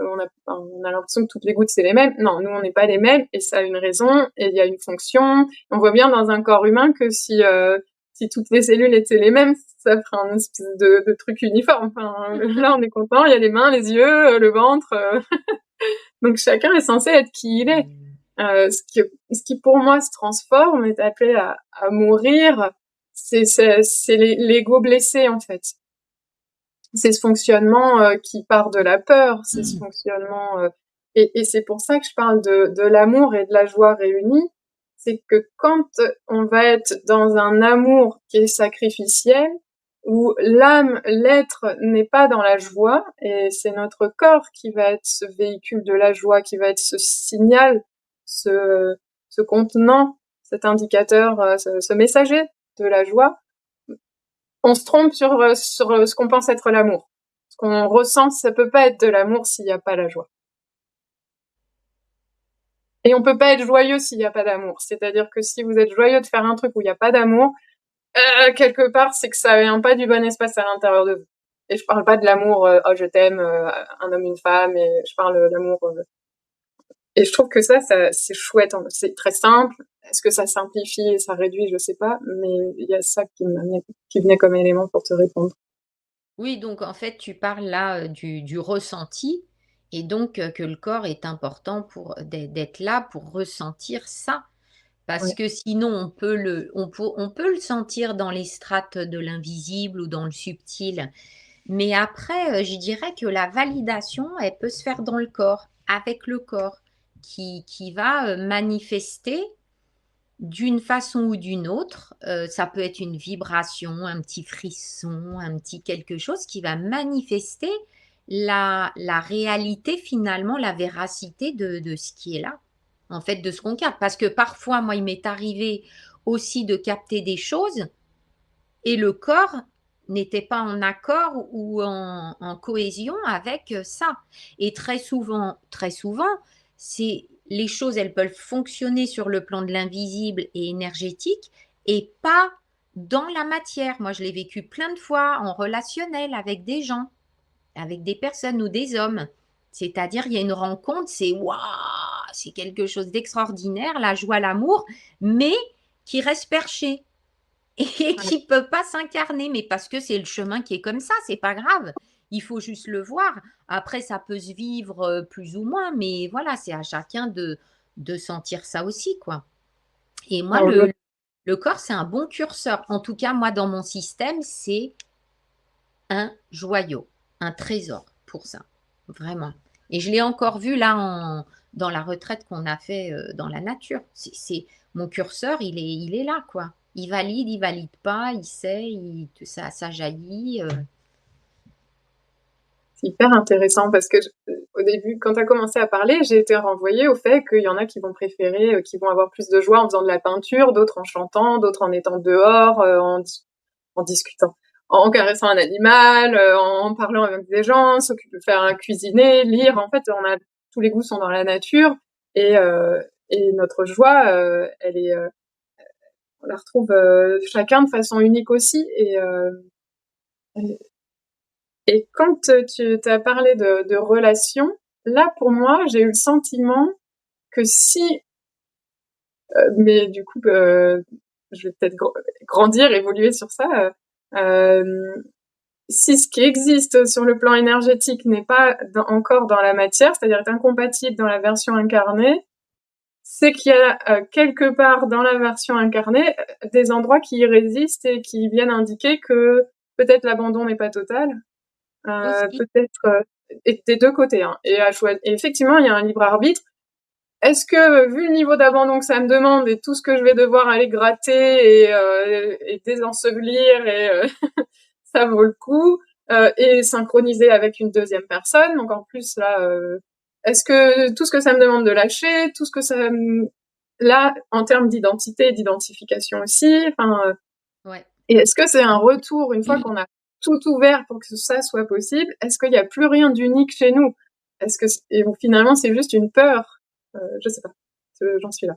on a l'impression que toutes les gouttes c'est les mêmes. Non, nous on n'est pas les mêmes et ça a une raison et il y a une fonction. On voit bien dans un corps humain que si toutes les cellules étaient les mêmes, ça ferait un espèce de truc uniforme. Enfin, là, on est content, il y a les mains, les yeux, le ventre. Donc chacun est censé être qui il est. Ce qui pour moi se transforme, est appelé à mourir, c'est l'ego blessé en fait. C'est ce fonctionnement qui part de la peur, c'est ce fonctionnement et c'est pour ça que je parle de l'amour et de la joie réunis. C'est que quand on va être dans un amour qui est sacrificiel, où l'âme, l'être n'est pas dans la joie, et c'est notre corps qui va être ce véhicule de la joie, qui va être ce signal, ce contenant, cet indicateur, ce messager de la joie, on se trompe sur ce qu'on pense être l'amour. Ce qu'on ressent, ça peut pas être de l'amour s'il n'y a pas la joie. Et on peut pas être joyeux s'il n'y a pas d'amour. C'est-à-dire que si vous êtes joyeux de faire un truc où il n'y a pas d'amour, quelque part, c'est que ça vient pas du bon espace à l'intérieur de vous. Et je parle pas de l'amour, oh je t'aime, un homme, une femme, et je parle de l'amour. Et je trouve que ça c'est chouette. C'est très simple. Est-ce que ça simplifie et ça réduit, je sais pas, mais il y a ça qui venait comme élément pour te répondre. Oui, donc en fait, tu parles là du ressenti et donc que le corps est important pour d'être là pour ressentir ça. Parce Ouais. que sinon, on peut le sentir dans les strates de l'invisible ou dans le subtil. Mais après, je dirais que la validation, elle peut se faire dans le corps, avec le corps, qui va manifester d'une façon ou d'une autre. Ça peut être une vibration, un petit frisson, un petit quelque chose qui va manifester la réalité finalement, la véracité de ce qui est là, en fait, de ce qu'on capte. Parce que parfois, moi, il m'est arrivé aussi de capter des choses et le corps n'était pas en accord ou en cohésion avec ça. Et très souvent, c'est les choses, elles peuvent fonctionner sur le plan de l'invisible et énergétique et pas dans la matière. Moi, je l'ai vécu plein de fois en relationnel avec des gens, avec des personnes ou des hommes. C'est-à-dire, il y a une rencontre, c'est waouh, c'est quelque chose d'extraordinaire, la joie, l'amour, mais qui reste perché et Ouais. qui peut pas s'incarner, mais parce que c'est le chemin qui est comme ça, c'est pas grave. Il faut juste le voir. Après, ça peut se vivre plus ou moins, mais voilà, c'est à chacun de sentir ça aussi, quoi. Et moi, Alors, le corps, c'est un bon curseur. En tout cas, moi, dans mon système, c'est un joyau, un trésor pour ça, vraiment. Et je l'ai encore vu là dans la retraite qu'on a fait dans la nature. Mon curseur, il est là, quoi. Il valide pas, il sait, ça jaillit. c'est hyper intéressant parce que au début, quand tu as commencé à parler, j'ai été renvoyée au fait qu'il y en a qui vont préférer, qui vont avoir plus de joie en faisant de la peinture, d'autres en chantant, d'autres en étant dehors, en discutant, en caressant un animal, en parlant avec des gens, s'occuper, faire cuisiner, lire. En fait, tous les goûts sont dans la nature et, et notre joie, on la retrouve chacun de façon unique aussi. Et quand tu as parlé de relations, là pour moi, j'ai eu le sentiment que si, mais du coup, je vais peut-être grandir, évoluer sur ça. Si ce qui existe sur le plan énergétique n'est pas encore dans la matière, c'est-à-dire est incompatible dans la version incarnée, c'est qu'il y a quelque part dans la version incarnée des endroits qui y résistent et qui viennent indiquer que peut-être l'abandon n'est pas total, Aussi. peut-être et des deux côtés. Hein, et, et effectivement, il y a un libre arbitre. Est-ce que, vu le niveau d'abandon que ça me demande et tout ce que je vais devoir aller gratter et désensevelir ça vaut le coup, et synchroniser avec une deuxième personne. Donc en plus là, est-ce que tout ce que ça me demande de lâcher, tout ce que ça me... là en termes d'identité et d'identification aussi, enfin, Ouais. et est-ce que c'est un retour une fois qu'on a tout ouvert pour que ça soit possible? Est-ce qu'il n'y a plus rien d'unique chez nous? Est-ce que et finalement c'est juste une peur? Je sais pas. J'en suis là.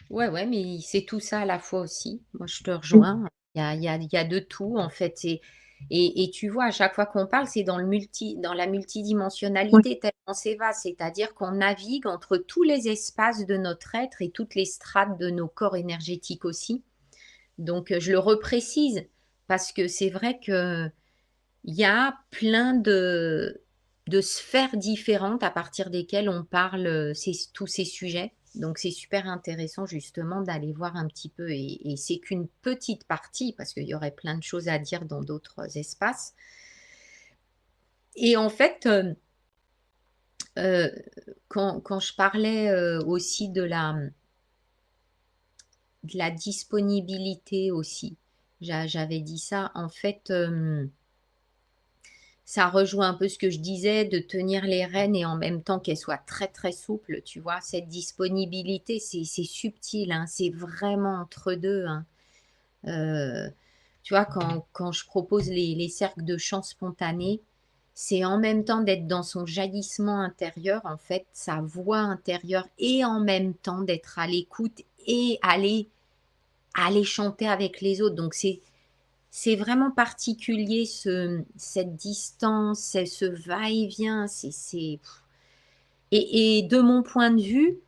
Ouais, ouais, mais c'est tout ça à la fois aussi. Moi, je te rejoins. Il y a de tout, en fait. Et tu vois, à chaque fois qu'on parle, c'est dans la Ouais. multidimensionnalité tellement c'est vaste. C'est-à-dire qu'on navigue entre tous les espaces de notre être et toutes les strates de nos corps énergétiques aussi. Donc, je le reprécise parce que c'est vrai que il y a plein de sphères différentes à partir desquelles on parle tous ces sujets. Donc c'est super intéressant justement d'aller voir un petit peu, et c'est qu'une petite partie, parce qu'il y aurait plein de choses à dire dans d'autres espaces. Et en fait, euh, quand je parlais aussi de la disponibilité aussi, j'avais dit ça, en fait, ça rejoint un peu ce que je disais, de tenir les rênes et en même temps qu'elles soient très très souples, tu vois. Cette disponibilité, c'est subtil, hein, c'est vraiment entre deux. Hein. Euh, tu vois, quand je propose les cercles de chant spontané, c'est en même temps d'être dans son jaillissement intérieur, en fait, sa voix intérieure, et en même temps d'être à l'écoute et aller chanter avec les autres. Donc c'est vraiment particulier cette distance, ce va-et-vient. Et de mon point de vue,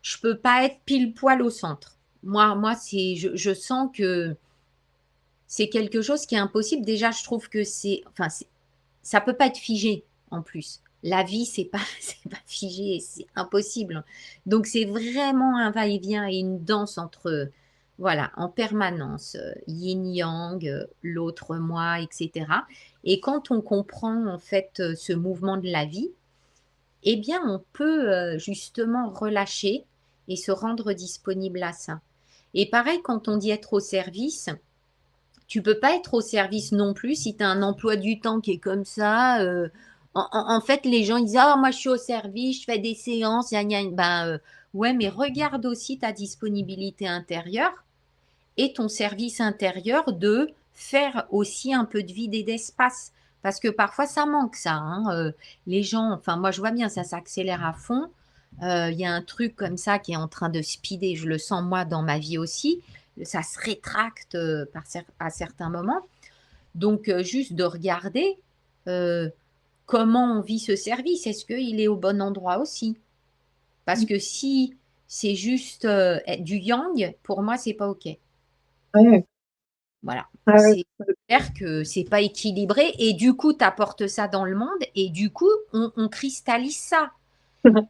je peux pas être pile poil au centre. Moi je sens que c'est quelque chose qui est impossible. Déjà, je trouve que ça peut pas être figé en plus. La vie, c'est pas, c'est pas figé, c'est impossible. Donc, c'est vraiment un va-et-vient et une danse entre, voilà, en permanence, yin-yang, l'autre moi, etc. Et quand on comprend, en fait, ce mouvement de la vie, eh bien, on peut justement relâcher et se rendre disponible à ça. Et pareil, quand on dit être au service, tu peux pas être au service non plus si tu as un emploi du temps qui est comme ça. En fait, les gens ils disent ah moi je suis au service, je fais des séances, gna, gna. Ben ouais, mais regarde aussi ta disponibilité intérieure et ton service intérieur de faire aussi un peu de vide et d'espace. Parce que parfois ça manque ça. Hein. Les gens, enfin moi je vois bien ça s'accélère à fond. Il y a un truc comme ça qui est en train de speeder, je le sens moi dans ma vie aussi. Ça se rétracte à certains moments. Donc juste de regarder euh, comment on vit ce service. Est-ce qu'il est au bon endroit aussi? Parce que si c'est juste du yang, pour moi, c'est pas OK. Ouais. Voilà. Ah ouais. C'est clair que c'est pas équilibré et du coup, tu apportes ça dans le monde et du coup, on cristallise ça.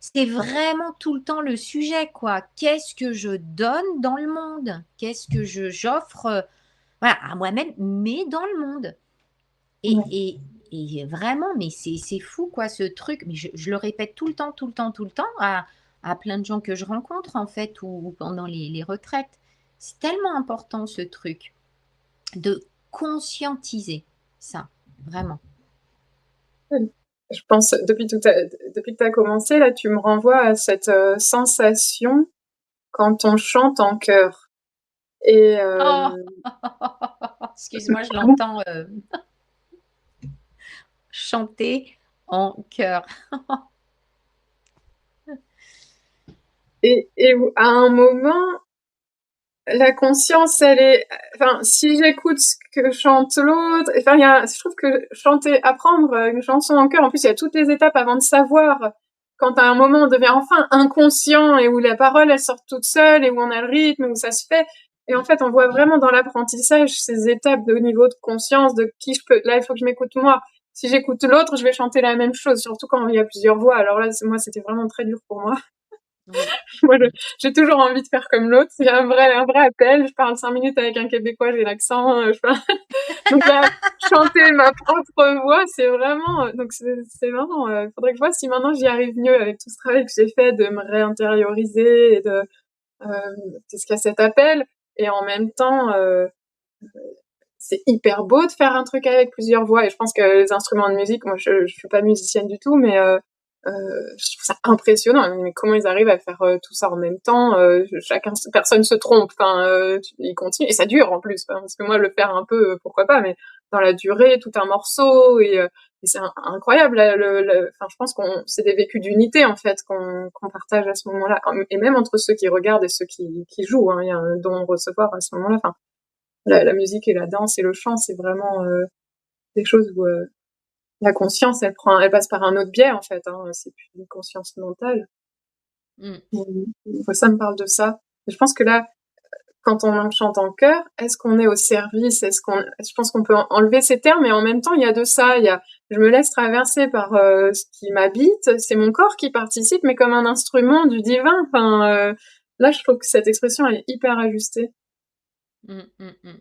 C'est vraiment tout le temps le sujet, quoi. Qu'est-ce que je donne dans le monde? Qu'est-ce que j'offre voilà, à moi-même, mais dans le monde? Et, Ouais. et, et vraiment, mais c'est fou, quoi, ce truc. Mais je le répète tout le temps, tout le temps, tout le temps à plein de gens que je rencontre, en fait, ou pendant les retraites. C'est tellement important, ce truc, de conscientiser ça, vraiment. Je pense, depuis que tu as commencé, là, tu me renvoies à cette sensation quand on chante en chœur. Et Oh, excuse-moi, je l'entends chanter en chœur. à un moment, la conscience, elle est, enfin, si j'écoute ce que chante l'autre, enfin, je trouve que apprendre une chanson en chœur, en plus, il y a toutes les étapes avant de savoir quand à un moment on devient enfin inconscient et où la parole, elle sort toute seule et où on a le rythme, où ça se fait. Et en fait, on voit vraiment dans l'apprentissage ces étapes de niveau de conscience, de qui je peux, là, il faut que je m'écoute moi. Si j'écoute l'autre, je vais chanter la même chose, surtout quand il y a plusieurs voix. Alors là, moi, c'était vraiment très dur pour moi. Oui. Moi, j'ai toujours envie de faire comme l'autre. Il y a un vrai appel. Je parle 5 minutes avec un Québécois, j'ai l'accent. Donc là, chanter ma propre voix, c'est vraiment. Donc c'est vraiment. Faudrait que je vois si maintenant j'y arrive mieux avec tout ce travail que j'ai fait de me réintérioriser et de qu'est-ce qu'il y a cet appel. Et en même temps, c'est hyper beau de faire un truc avec plusieurs voix. Et je pense que les instruments de musique, moi, je suis pas musicienne du tout, mais je trouve ça impressionnant. Mais comment ils arrivent à faire tout ça en même temps personne se trompe. Enfin, ils continuent et ça dure en plus. Hein, parce que moi, le faire un peu, pourquoi pas, mais dans la durée, tout un morceau et c'est incroyable. Enfin, je pense qu'on c'est des vécus d'unité en fait qu'on partage à ce moment-là, et même entre ceux qui regardent et ceux qui jouent. Hein, il y a un don recevoir à ce moment-là. Enfin, la musique et la danse et le chant, c'est vraiment des choses où la conscience, elle passe par un autre biais en fait. Hein, c'est plus une conscience mentale. Mm. Ça me parle de ça. Et je pense que là, quand on chante en chœur, est-ce qu'on est au service? Je pense qu'on peut enlever ces termes, mais en même temps, il y a de ça. Je me laisse traverser par ce qui m'habite. C'est mon corps qui participe, mais comme un instrument du divin. Enfin, là, je trouve que cette expression, elle est hyper ajustée. Mm, mm, mm.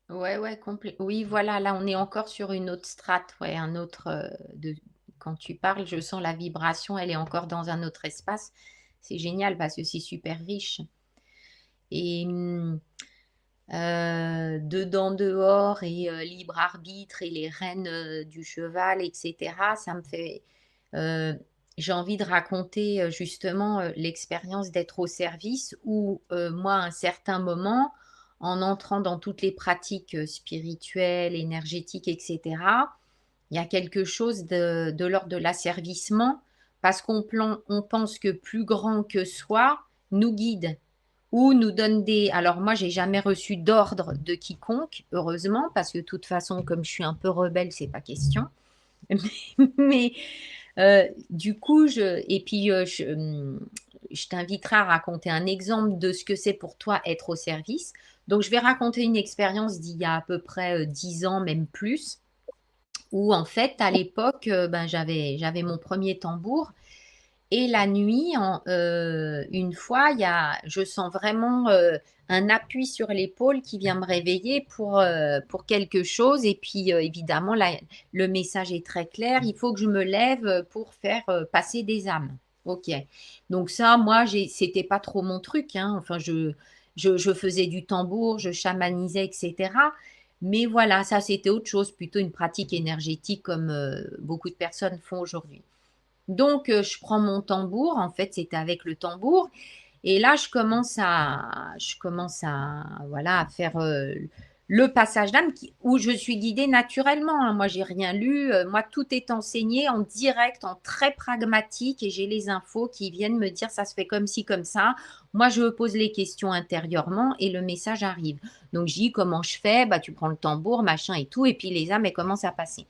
Ouais, ouais, oui, voilà, là, on est encore sur une autre strate, ouais, un autre. Quand tu parles, je sens la vibration, elle est encore dans un autre espace. C'est génial parce que c'est super riche. Et dedans, dehors et libre arbitre et les rênes du cheval, etc. Ça me fait. euh, j'ai envie de raconter justement l'expérience d'être au service où moi, à un certain moment, en entrant dans toutes les pratiques spirituelles, énergétiques, etc., il y a quelque chose de l'ordre de l'asservissement parce on pense que plus grand que soi nous guide ou nous donne des. Alors moi, j'ai jamais reçu d'ordre de quiconque, heureusement, parce que de toute façon, comme je suis un peu rebelle, c'est pas question. Mais du coup, et puis je t'inviterai à raconter un exemple de ce que c'est pour toi être au service. Donc, je vais raconter une expérience d'il y a à peu près 10 ans, même plus, où en fait, à l'époque, ben, j'avais mon premier tambour. Et la nuit, une fois, je sens vraiment un appui sur l'épaule qui vient me réveiller pour quelque chose. Et puis, évidemment, le message est très clair. Il faut que je me lève pour faire passer des âmes. OK. Donc ça, moi, c'était pas trop mon truc. Hein. Enfin, je faisais du tambour, je chamanisais, etc. Mais voilà, ça, c'était autre chose, plutôt une pratique énergétique comme beaucoup de personnes font aujourd'hui. Donc, je prends mon tambour, en fait, c'était avec le tambour. Et là, je commence à voilà, à faire le passage d'âme où je suis guidée naturellement. Hein. Moi, j'ai rien lu. Moi, tout est enseigné en direct, en très pragmatique. Et j'ai les infos qui viennent me dire ça se fait comme ci, comme ça. Moi, je pose les questions intérieurement et le message arrive. Donc, je dis comment je fais. Bah, tu prends le tambour, machin et tout. Et puis, les âmes, elles commencent à passer.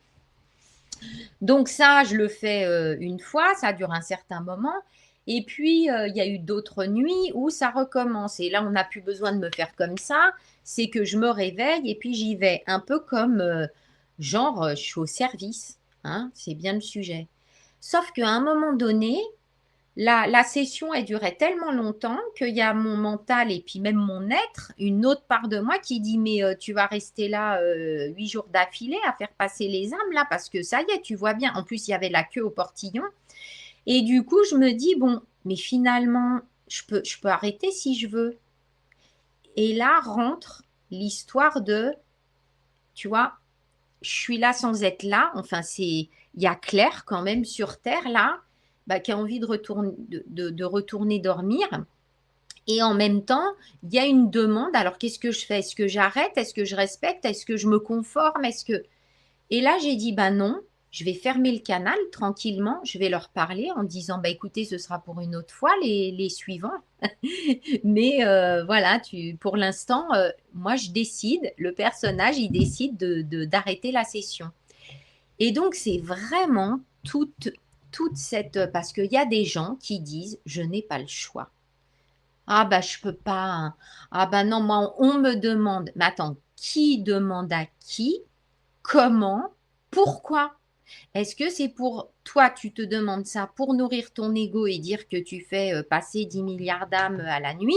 Donc ça, je le fais une fois, ça dure un certain moment. Et puis, il y a eu d'autres nuits où ça recommence. Et là, on n'a plus besoin de me faire comme ça. C'est que je me réveille et puis j'y vais. Un peu comme, genre, je suis au service. Hein, c'est bien le sujet. Sauf qu'à un moment donné, la session, elle durait tellement longtemps qu'il y a mon mental et puis même mon être, une autre part de moi qui dit, mais tu vas rester là 8 jours d'affilée à faire passer les âmes là, parce que ça y est, tu vois bien. En plus, il y avait la queue au portillon. Et du coup, je me dis, bon, mais finalement, je peux arrêter si je veux. Et là rentre l'histoire de, tu vois, je suis là sans être là. Enfin, il y a Claire quand même sur Terre là, bah, qui a envie de retourner dormir. Et en même temps, il y a une demande. Alors, qu'est-ce que je fais? Est-ce que j'arrête? Est-ce que je respecte? Est-ce que je me conforme? Et là, j'ai dit, bah non, je vais fermer le canal tranquillement. Je vais leur parler en disant, bah écoutez, ce sera pour une autre fois, les suivants. Mais voilà, pour l'instant, moi, je décide, le personnage, il décide d'arrêter la session. Et donc, c'est vraiment toute cette... Parce qu'il y a des gens qui disent, je n'ai pas le choix. Ah bah je peux pas, hein. Ah bah non, moi on me demande. Mais attends, qui demande à qui? Comment? Pourquoi? Est-ce que c'est pour toi, tu te demandes ça pour nourrir ton ego et dire que tu fais passer 10 milliards d'âmes à la nuit?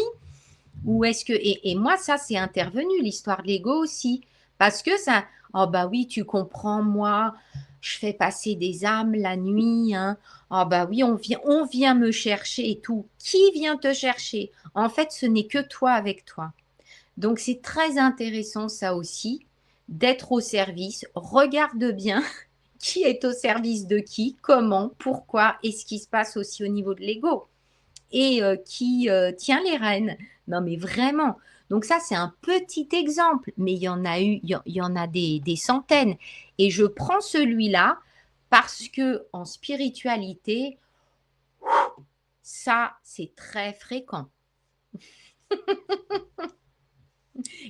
Ou est-ce que, et moi, ça, c'est intervenu, l'histoire de l'ego aussi. Parce que ça, oh bah oui, tu comprends, moi, je fais passer des âmes la nuit, hein. Oh bah oui, on vient me chercher et tout. Qui vient te chercher? En fait, ce n'est que toi avec toi. Donc, c'est très intéressant, ça aussi, d'être au service. Regarde bien qui est au service de qui, comment, pourquoi, et ce qui se passe aussi au niveau de l'ego et qui tient les rênes. Non, mais vraiment. Donc ça, c'est un petit exemple, mais il y en a eu, il y en a des centaines. Et je prends celui-là parce que en spiritualité, ça, c'est très fréquent.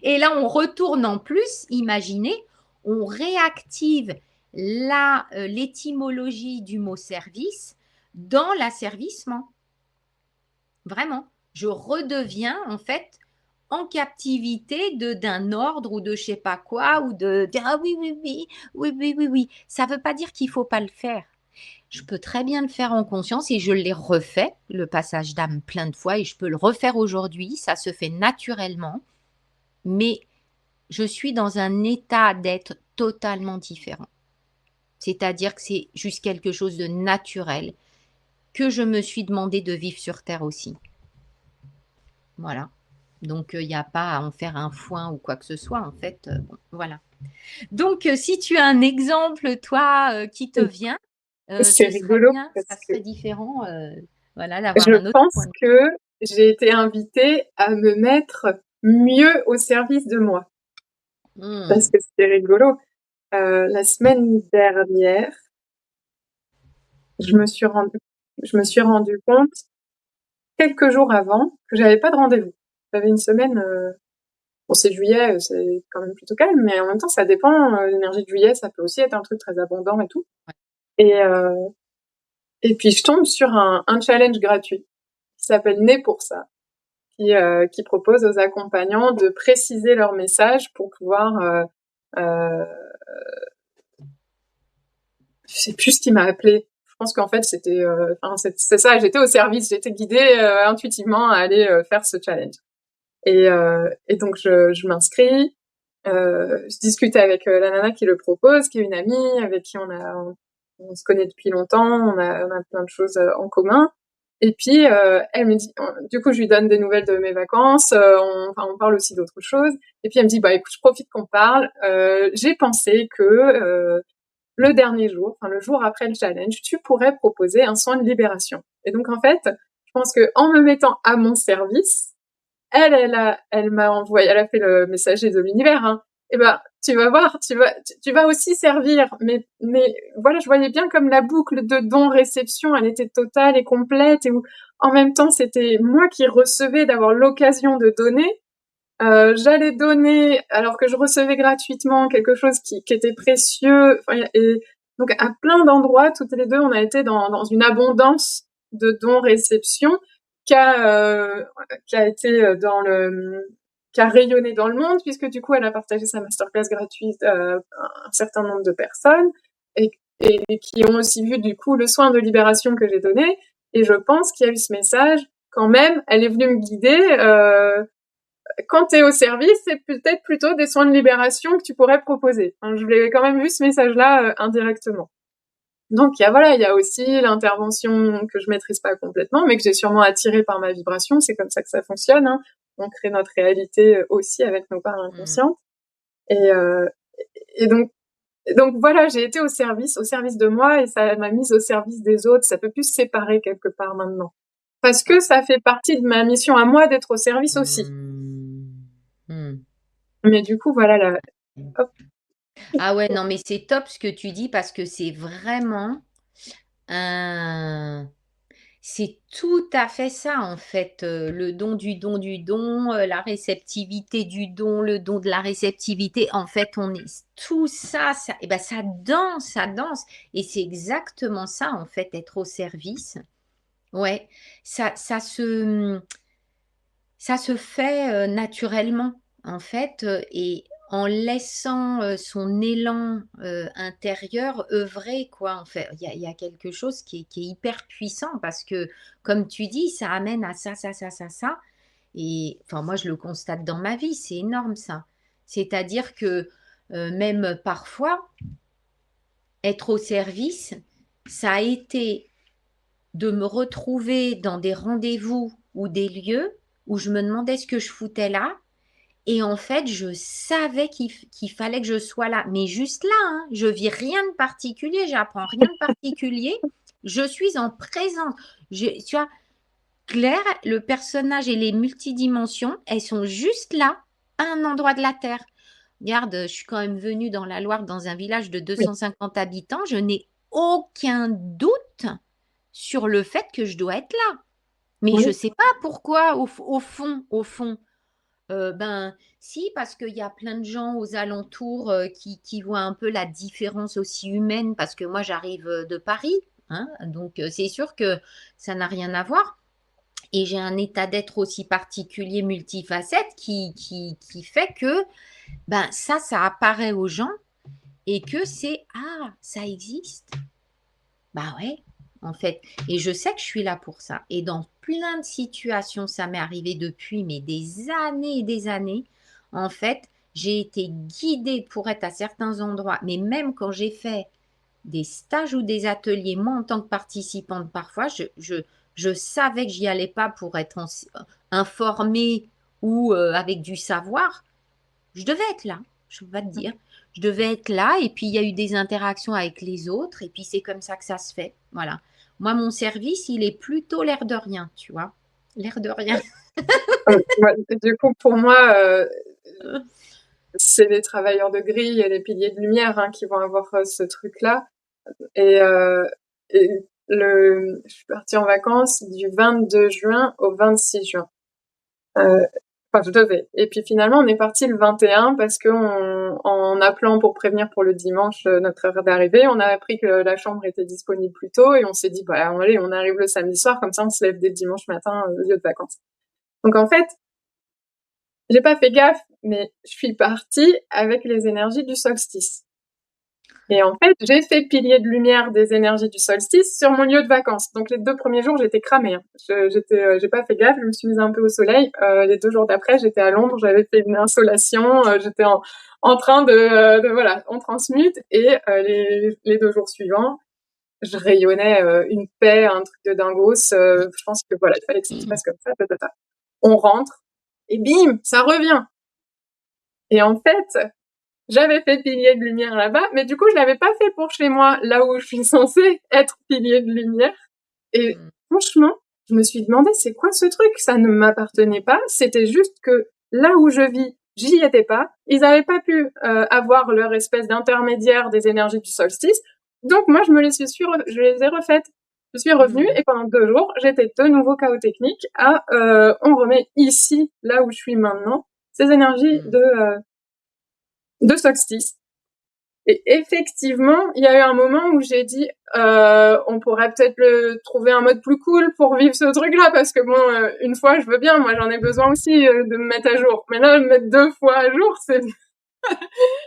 Et là, on retourne en plus, imaginez, on réactive l'étymologie du mot service dans l'asservissement. Vraiment. Je redeviens en fait en captivité d'un ordre ou de je sais pas quoi ou de dire ah oui oui oui oui oui oui oui. Ça veut pas dire qu'il faut pas le faire. Je peux très bien le faire en conscience et je l'ai refait le passage d'âme plein de fois et je peux le refaire aujourd'hui. Ça se fait naturellement, mais je suis dans un état d'être totalement différent. C'est-à-dire que c'est juste quelque chose de naturel que je me suis demandé de vivre sur Terre aussi. Voilà. Donc, il n'y a pas à en faire un foin ou quoi que ce soit, en fait. Bon, voilà. Donc, si tu as un exemple, toi, qui te vient, C'est ce serait rigolo bien, ça parce que serait différent, voilà, d'avoir je un autre pense point. que j'ai été invitée à me mettre mieux au service de moi. Parce Mmh. que c'est rigolo. La semaine dernière, je me suis rendu compte quelques jours avant que j'avais pas de rendez-vous. J'avais une semaine, bon c'est juillet, c'est quand même plutôt calme, mais en même temps ça dépend. L'énergie de juillet, ça peut aussi être un truc très abondant et tout. Ouais. Et et puis je tombe sur un challenge gratuit qui s'appelle Né pour ça, qui propose aux accompagnants de préciser leur message pour pouvoir je sais plus ce qui m'a appelé. Je pense qu'en fait c'était, c'est ça. J'étais au service, j'étais guidée intuitivement à aller faire ce challenge. Et donc je m'inscris. Je discute avec la nana qui le propose, qui est une amie avec qui on se connaît depuis longtemps, on a plein de choses en commun. Et puis elle me dit, du coup je lui donne des nouvelles de mes vacances, on parle aussi d'autres choses. Et puis elle me dit bah écoute, je profite qu'on parle. J'ai pensé que le dernier jour, enfin le jour après le challenge, tu pourrais proposer un soin de libération. Et donc en fait, je pense que en me mettant à mon service, elle m'a envoyé, elle a fait le messager de l'univers, hein. Et ben, tu vas voir, tu vas aussi servir. Mais voilà, je voyais bien comme la boucle de don-réception, elle était totale et complète et où, en même temps, c'était moi qui recevais d'avoir l'occasion de donner. J'allais donner alors que je recevais gratuitement quelque chose qui était précieux. Enfin, et donc, à plein d'endroits, toutes les deux, on a été dans une abondance de don-réception qui a été qui a rayonné dans le monde, puisque du coup, elle a partagé sa masterclass gratuite à un certain nombre de personnes et qui ont aussi vu du coup le soin de libération que j'ai donné. Et je pense qu'il y a eu ce message quand même. Elle est venue me guider. Quand tu es au service, c'est peut-être plutôt des soins de libération que tu pourrais proposer. Enfin, je l'ai quand même vu ce message-là indirectement. Donc il y a aussi l'intervention que je maîtrise pas complètement, mais que j'ai sûrement attirée par ma vibration. C'est comme ça que ça fonctionne. Hein. On crée notre réalité aussi avec nos parts inconscientes. Et, euh, et donc voilà, j'ai été au service de moi et ça m'a mise au service des autres. Ça peut plus se séparer quelque part maintenant. Parce que ça fait partie de ma mission à moi d'être au service aussi. Mais du coup, voilà, hop. Ah ouais, non, mais c'est top ce que tu dis parce que c'est vraiment un... C'est tout à fait ça, en fait, le don du don du don, la réceptivité du don, le don de la réceptivité. En fait, on est tout ça, et ben, ça danse. Et c'est exactement ça, en fait, être au service. Ouais, ça, ça se, ça se fait naturellement, en fait, et en laissant son élan intérieur œuvrer, quoi, en fait. Il y a quelque chose qui est hyper puissant parce que, comme tu dis, ça amène à ça, ça, ça, ça, ça. Et enfin, moi, je le constate dans ma vie, c'est énorme ça. C'est-à-dire que même parfois, être au service, ça a été de me retrouver dans des rendez-vous ou des lieux où je me demandais ce que je foutais là. Et en fait, je savais qu'il fallait que je sois là. Mais juste là, hein, je vis rien de particulier, j'apprends rien de particulier. Je suis en présence. Tu vois, Claire, le personnage et les multidimensions, elles sont juste là, à un endroit de la Terre. Regarde, je suis quand même venue dans la Loire, dans un village de Oui, 250 habitants. Je n'ai aucun doute sur le fait que je dois être là. Mais je ne oui, sais pas pourquoi, au fond. Ben, si, parce qu'il y a plein de gens aux alentours qui voient un peu la différence aussi humaine, parce que moi, j'arrive de Paris, hein, donc c'est sûr que ça n'a rien à voir. Et j'ai un état d'être aussi particulier, multifacette, qui fait que ben, ça apparaît aux gens et que c'est, ah, ça existe. Bah ouais, en fait. Et je sais que je suis là pour ça. Et dans plein de situations, ça m'est arrivé depuis, mais des années et des années. En fait, j'ai été guidée pour être à certains endroits. Mais même quand j'ai fait des stages ou des ateliers, moi, en tant que participante, parfois, je savais que j'y allais pas pour être informée ou avec du savoir. Je devais être là, je vais te dire. Je devais être là et puis il y a eu des interactions avec les autres et puis c'est comme ça que ça se fait. Voilà. Moi, mon service, il est plutôt l'air de rien, tu vois. L'air de rien. ouais. Du coup, pour moi, c'est les travailleurs de grille et les piliers de lumière hein, qui vont avoir ce truc-là. Et, euh, et je suis partie en vacances du 22 juin au 26 juin. Enfin, je devais. Et puis finalement, on est parti le 21 parce que en appelant pour prévenir pour le dimanche notre heure d'arrivée, on a appris que la chambre était disponible plus tôt et on s'est dit, bah allez, on arrive le samedi soir, comme ça on se lève dès le dimanche matin au lieu de vacances. Donc en fait, j'ai pas fait gaffe, mais je suis partie avec les énergies du solstice. Et en fait, j'ai fait pilier de lumière des énergies du solstice sur mon lieu de vacances. Donc les 2 premiers jours, j'étais cramée. Hein. J'ai pas fait gaffe, je me suis mise un peu au soleil. Les 2 jours d'après, j'étais à Londres, j'avais fait une insolation, j'étais en train voilà, on transmute. Et les 2 jours suivants, je rayonnais une paix, un truc de dingos. Je pense que voilà, il fallait que ça se passe comme ça. On rentre et bim, ça revient. Et en fait, j'avais fait pilier de lumière là-bas, mais du coup, je l'avais pas fait pour chez moi, là où je suis censée être pilier de lumière. Et franchement, je me suis demandé, c'est quoi ce truc? Ça ne m'appartenait pas. C'était juste que là où je vis, j'y étais pas. Ils n'avaient pas pu avoir leur espèce d'intermédiaire des énergies du solstice. Donc moi, je les ai refaites. Je suis revenue et pendant 2 jours, j'étais de nouveau chaos technique à on remet ici, là où je suis maintenant, ces énergies de solstice. Et effectivement, il y a eu un moment où j'ai dit, on pourrait peut-être trouver un mode plus cool pour vivre ce truc-là, parce que bon, une fois, je veux bien, moi j'en ai besoin aussi de me mettre à jour. Mais là, me mettre 2 fois à jour, c'est...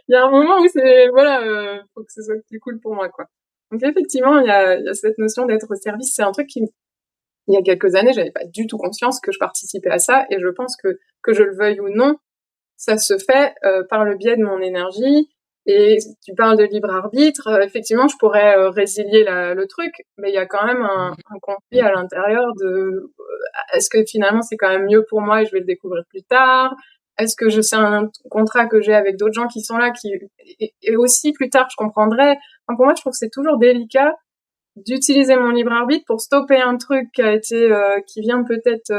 il y a un moment où c'est, voilà, faut que ce soit plus cool pour moi, quoi. Donc effectivement, il y a cette notion d'être au service. C'est un truc qui, il y a quelques années, j'avais pas du tout conscience que je participais à ça, et je pense que je le veuille ou non, ça se fait par le biais de mon énergie. Et tu parles de libre arbitre, effectivement, je pourrais résilier le truc, mais il y a quand même un conflit à l'intérieur de est-ce que finalement c'est quand même mieux pour moi et je vais le découvrir plus tard? Est-ce que c'est un contrat que j'ai avec d'autres gens qui sont là, et aussi plus tard je comprendrai. Enfin, pour moi, je trouve que c'est toujours délicat d'utiliser mon libre arbitre pour stopper un truc qui vient peut-être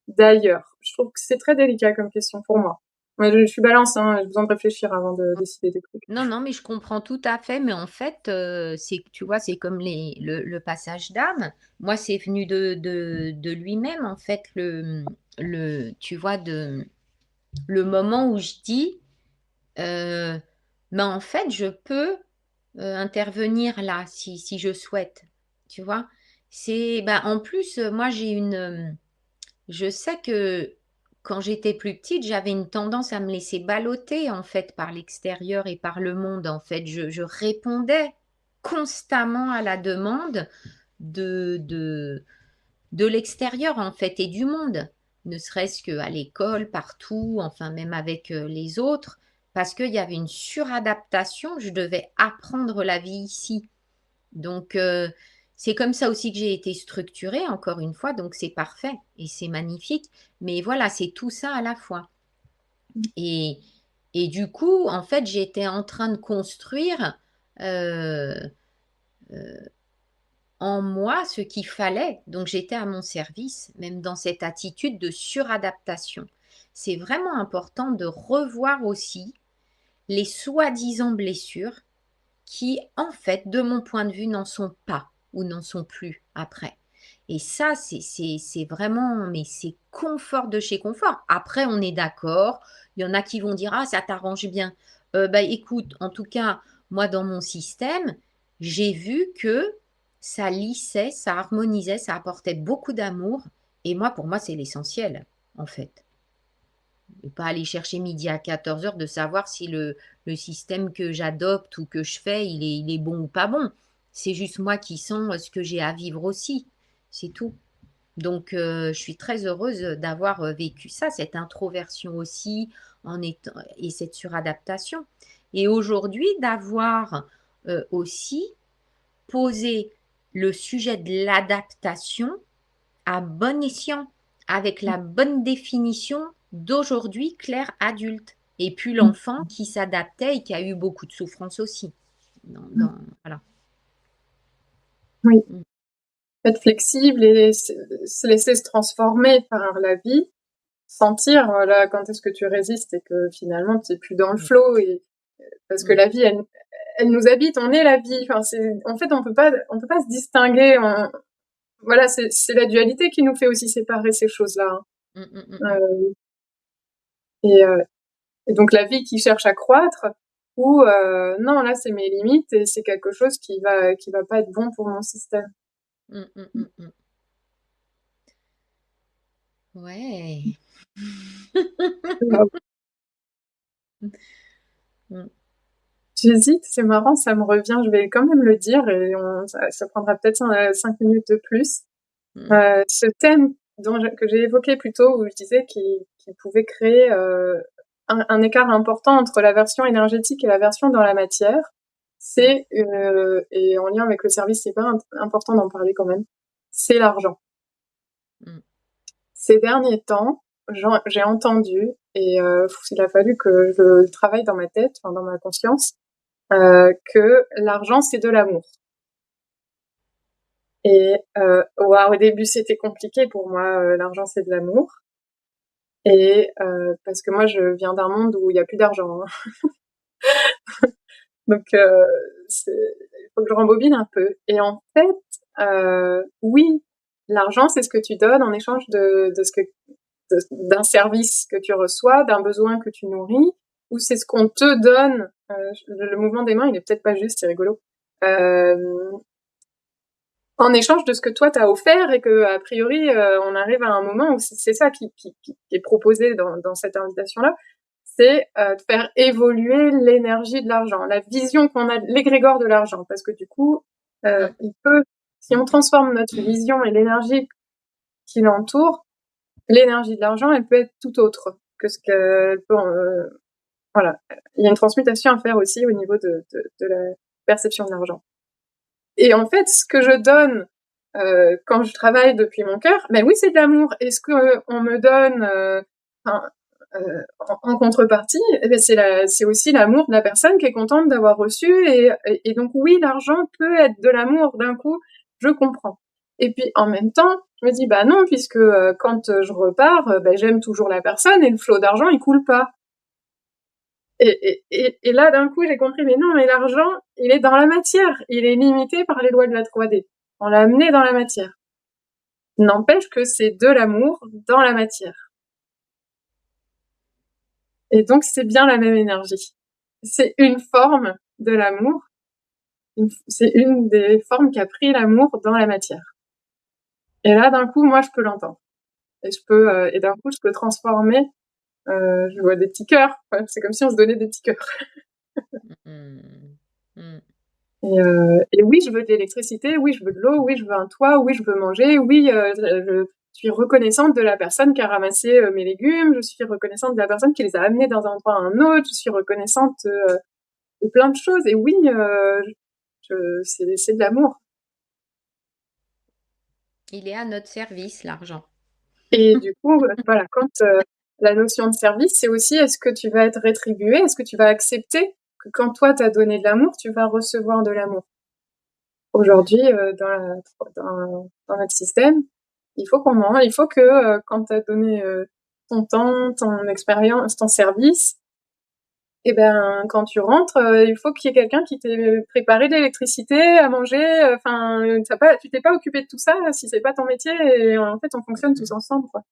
d'ailleurs. Je trouve que c'est très délicat comme question pour moi. Ouais, je suis balance, hein, j'ai besoin de réfléchir avant de décider des trucs. Non, non, mais je comprends tout à fait, mais en fait, c'est tu vois, c'est comme le passage d'âme. Moi, c'est venu de lui-même, en fait, tu vois, le moment où je dis, ben, en fait, je peux intervenir là, si je souhaite, tu vois. Ben, en plus, moi, je sais que quand j'étais plus petite, j'avais une tendance à me laisser balloter en fait par l'extérieur et par le monde. En fait, je répondais constamment à la demande de, de, de l'extérieur en fait et du monde, ne serait-ce qu'à l'école, partout, enfin même avec les autres, parce qu'il y avait une suradaptation. Je devais apprendre la vie ici. Donc, c'est comme ça aussi que j'ai été structurée, encore une fois, donc c'est parfait et c'est magnifique. Mais voilà, c'est tout ça à la fois. Et, et du coup, en fait, j'étais en train de construire euh, en moi ce qu'il fallait. Donc, j'étais à mon service, même dans cette attitude de suradaptation. C'est vraiment important de revoir aussi les soi-disant blessures qui, en fait, de mon point de vue, n'en sont pas ou n'en sont plus après. Et ça, c'est vraiment, mais c'est confort de chez confort. Après, on est d'accord. Il y en a qui vont dire, ah, ça t'arrange bien. Bah, écoute, en tout cas, moi, dans mon système, j'ai vu que ça lissait, ça harmonisait, ça apportait beaucoup d'amour. Et moi, pour moi, c'est l'essentiel, en fait. Et pas aller chercher midi à 14 heures de savoir si le système que j'adopte ou que je fais, il est bon ou pas bon. C'est juste moi qui sens ce que j'ai à vivre aussi. C'est tout. Donc, je suis très heureuse d'avoir vécu ça, cette introversion aussi, et cette suradaptation. Et aujourd'hui, d'avoir aussi posé le sujet de l'adaptation à bon escient, avec la bonne définition d'aujourd'hui, Claire adulte, et puis l'enfant qui s'adaptait et qui a eu beaucoup de souffrance aussi. Voilà. Oui, Mm. être flexible et se laisser se transformer par la vie, sentir voilà, quand est-ce que tu résistes et que finalement tu n'es plus dans le flow, et parce que Mm. la vie, elle nous habite, on est la vie. Enfin, en fait, on peut pas se distinguer. Voilà, c'est la dualité qui nous fait aussi séparer ces choses-là, hein. Mm, mm, mm, mm. Euh, et, euh, et donc la vie qui cherche à croître, ou non, là c'est mes limites et c'est quelque chose qui va pas être bon pour mon système. Mm, mm, mm, mm. Ouais. Mm. J'hésite, c'est marrant, ça me revient, je vais quand même le dire, et ça prendra peut-être 5 minutes de plus. Mm. Ce thème que j'ai évoqué plus tôt, où je disais qu'il pouvait créer un écart important entre la version énergétique et la version dans la matière, Mm. et en lien avec le service, c'est pas important d'en parler quand même, c'est l'argent. Mm. Ces derniers temps, j'ai entendu, et il a fallu que je travaille dans ma tête, enfin, dans ma conscience, que l'argent, c'est de l'amour. Et au début, c'était compliqué pour moi, l'argent, c'est de l'amour. Et parce que moi, je viens d'un monde où il y a plus d'argent, hein. Donc il faut que je rembobine un peu. Et en fait, oui, l'argent, c'est ce que tu donnes en échange d'un service que tu reçois, d'un besoin que tu nourris, ou c'est ce qu'on te donne. Le mouvement des mains, il est peut-être pas juste, c'est rigolo. En échange de ce que toi t'as offert et que a priori on arrive à un moment où c'est ça qui est proposé dans cette invitation-là, c'est de faire évoluer l'énergie de l'argent, la vision qu'on a, l'égrégore de l'argent, parce que du coup, il peut, si on transforme notre vision et l'énergie qui l'entoure, l'énergie de l'argent, elle peut être tout autre que ce qu'elle peut. Voilà, il y a une transmutation à faire aussi au niveau de la perception de l'argent. Et en fait, ce que je donne quand je travaille depuis mon cœur, ben oui, c'est de l'amour. Et ce qu'on me donne en contrepartie, eh ben c'est aussi l'amour de la personne qui est contente d'avoir reçu. Et donc oui, l'argent peut être de l'amour d'un coup, je comprends. Et puis en même temps, je me dis, bah non, puisque quand je repars, ben, j'aime toujours la personne et le flot d'argent, il coule pas. Et là, d'un coup, j'ai compris, mais non, mais l'argent, il est dans la matière. Il est limité par les lois de la 3D. On l'a amené dans la matière. N'empêche que c'est de l'amour dans la matière. Et donc, c'est bien la même énergie. C'est une forme de l'amour. C'est une des formes qui a pris l'amour dans la matière. Et là, d'un coup, moi, je peux l'entendre. Et d'un coup, je peux transformer. Je vois des petits cœurs. C'est comme si on se donnait des petits cœurs. Mmh. Mmh. Et oui, je veux de l'électricité, oui, je veux de l'eau, oui, je veux un toit, oui, je veux manger, oui, je suis reconnaissante de la personne qui a ramassé mes légumes, je suis reconnaissante de la personne qui les a amenés d'un endroit à un autre, je suis reconnaissante de plein de choses. Et oui, c'est de l'amour. Il est à notre service, l'argent. Et du coup, voilà, quand la notion de service, c'est aussi est-ce que tu vas être rétribué, est-ce que tu vas accepter que quand toi t'as donné de l'amour, tu vas recevoir de l'amour. Aujourd'hui, dans notre système, il faut qu'on mange, il faut que quand tu as donné ton temps, ton expérience, ton service, et ben quand tu rentres, il faut qu'il y ait quelqu'un qui t'ait préparé de l'électricité, à manger. Enfin, tu t'es pas occupé de tout ça si c'est pas ton métier. Et en fait, on fonctionne tous ensemble, quoi.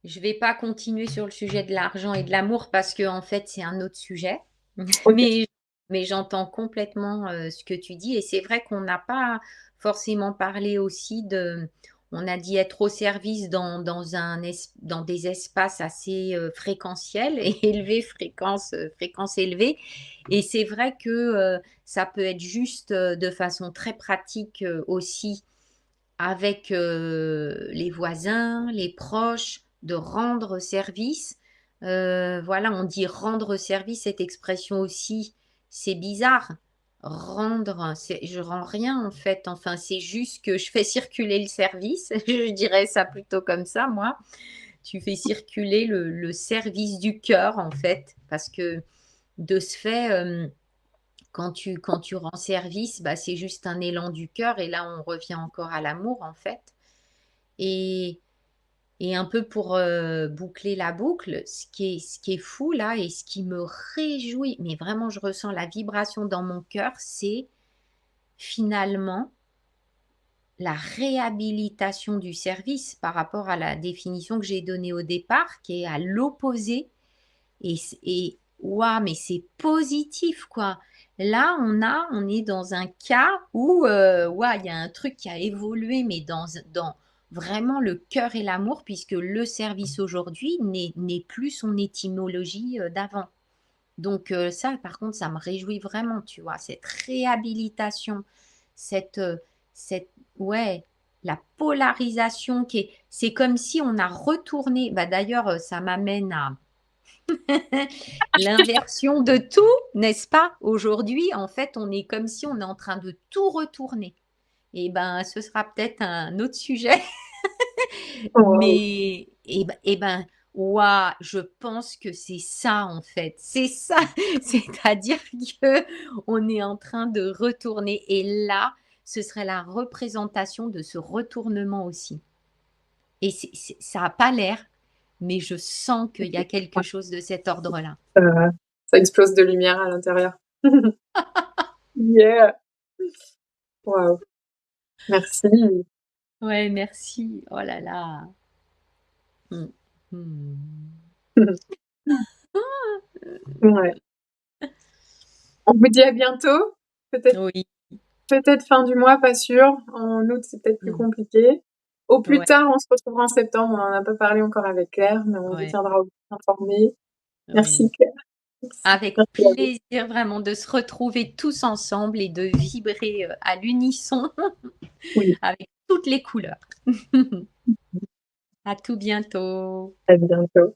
Je vais pas continuer sur le sujet de l'argent et de l'amour parce que en fait c'est un autre sujet. Ok. Mais, mais j'entends complètement ce que tu dis et c'est vrai qu'on n'a pas forcément parlé aussi de. On a dit être au service dans des espaces assez fréquentiels et élevés, fréquence élevée. Et c'est vrai que ça peut être juste de façon très pratique aussi avec les voisins, les proches, de rendre service. Voilà, on dit rendre service, cette expression aussi, c'est bizarre. Rendre, je rends rien en fait. Enfin, c'est juste que je fais circuler le service. Je dirais ça plutôt comme ça, moi. Tu fais circuler le service du cœur en fait, parce que de ce fait, quand tu rends service, bah, c'est juste un élan du cœur et là, on revient encore à l'amour, en fait. Et et un peu pour, boucler la boucle, ce qui est fou là et ce qui me réjouit, mais vraiment je ressens la vibration dans mon cœur, c'est finalement la réhabilitation du service par rapport à la définition que j'ai donnée au départ, qui est à l'opposé. Et waouh, mais c'est positif, quoi. Là, on est dans un cas où, waouh, il y a un truc qui a évolué, mais dans vraiment le cœur et l'amour, puisque le service aujourd'hui n'est plus son étymologie, d'avant. Donc, ça, par contre, ça me réjouit vraiment, tu vois? Cette réhabilitation, cette, ouais, la polarisation qui est c'est comme si on a retourné d'ailleurs, ça m'amène à l'inversion de tout, n'est-ce pas? Aujourd'hui, en fait, on est comme si on est en train de tout retourner. Et ben, ce sera peut-être un autre sujet, Wow. mais et ben, waouh, je pense que c'est ça en fait, c'est ça, c'est-à-dire que on est en train de retourner et là, ce serait la représentation de ce retournement aussi. Et ça a pas l'air, mais je sens qu'il y a quelque chose de cet ordre-là. Ça, ça explose de lumière à l'intérieur. Yeah. Waouh. Merci. Ouais, merci. Oh là là. Mmh. Mmh. Ouais. On vous dit à bientôt. Peut-être Oui. peut-être fin du mois, pas sûr. En août, c'est peut-être plus Mmh. compliqué. Au plus Ouais, tard, on se retrouvera en septembre. On n'en a pas parlé encore avec Claire, mais on vous ouais, tiendra informés. Merci oui. Claire. Merci. Avec Merci à vous. plaisir vraiment de se retrouver tous ensemble et de vibrer, à l'unisson Oui, avec toutes les couleurs. À tout bientôt. à bientôt.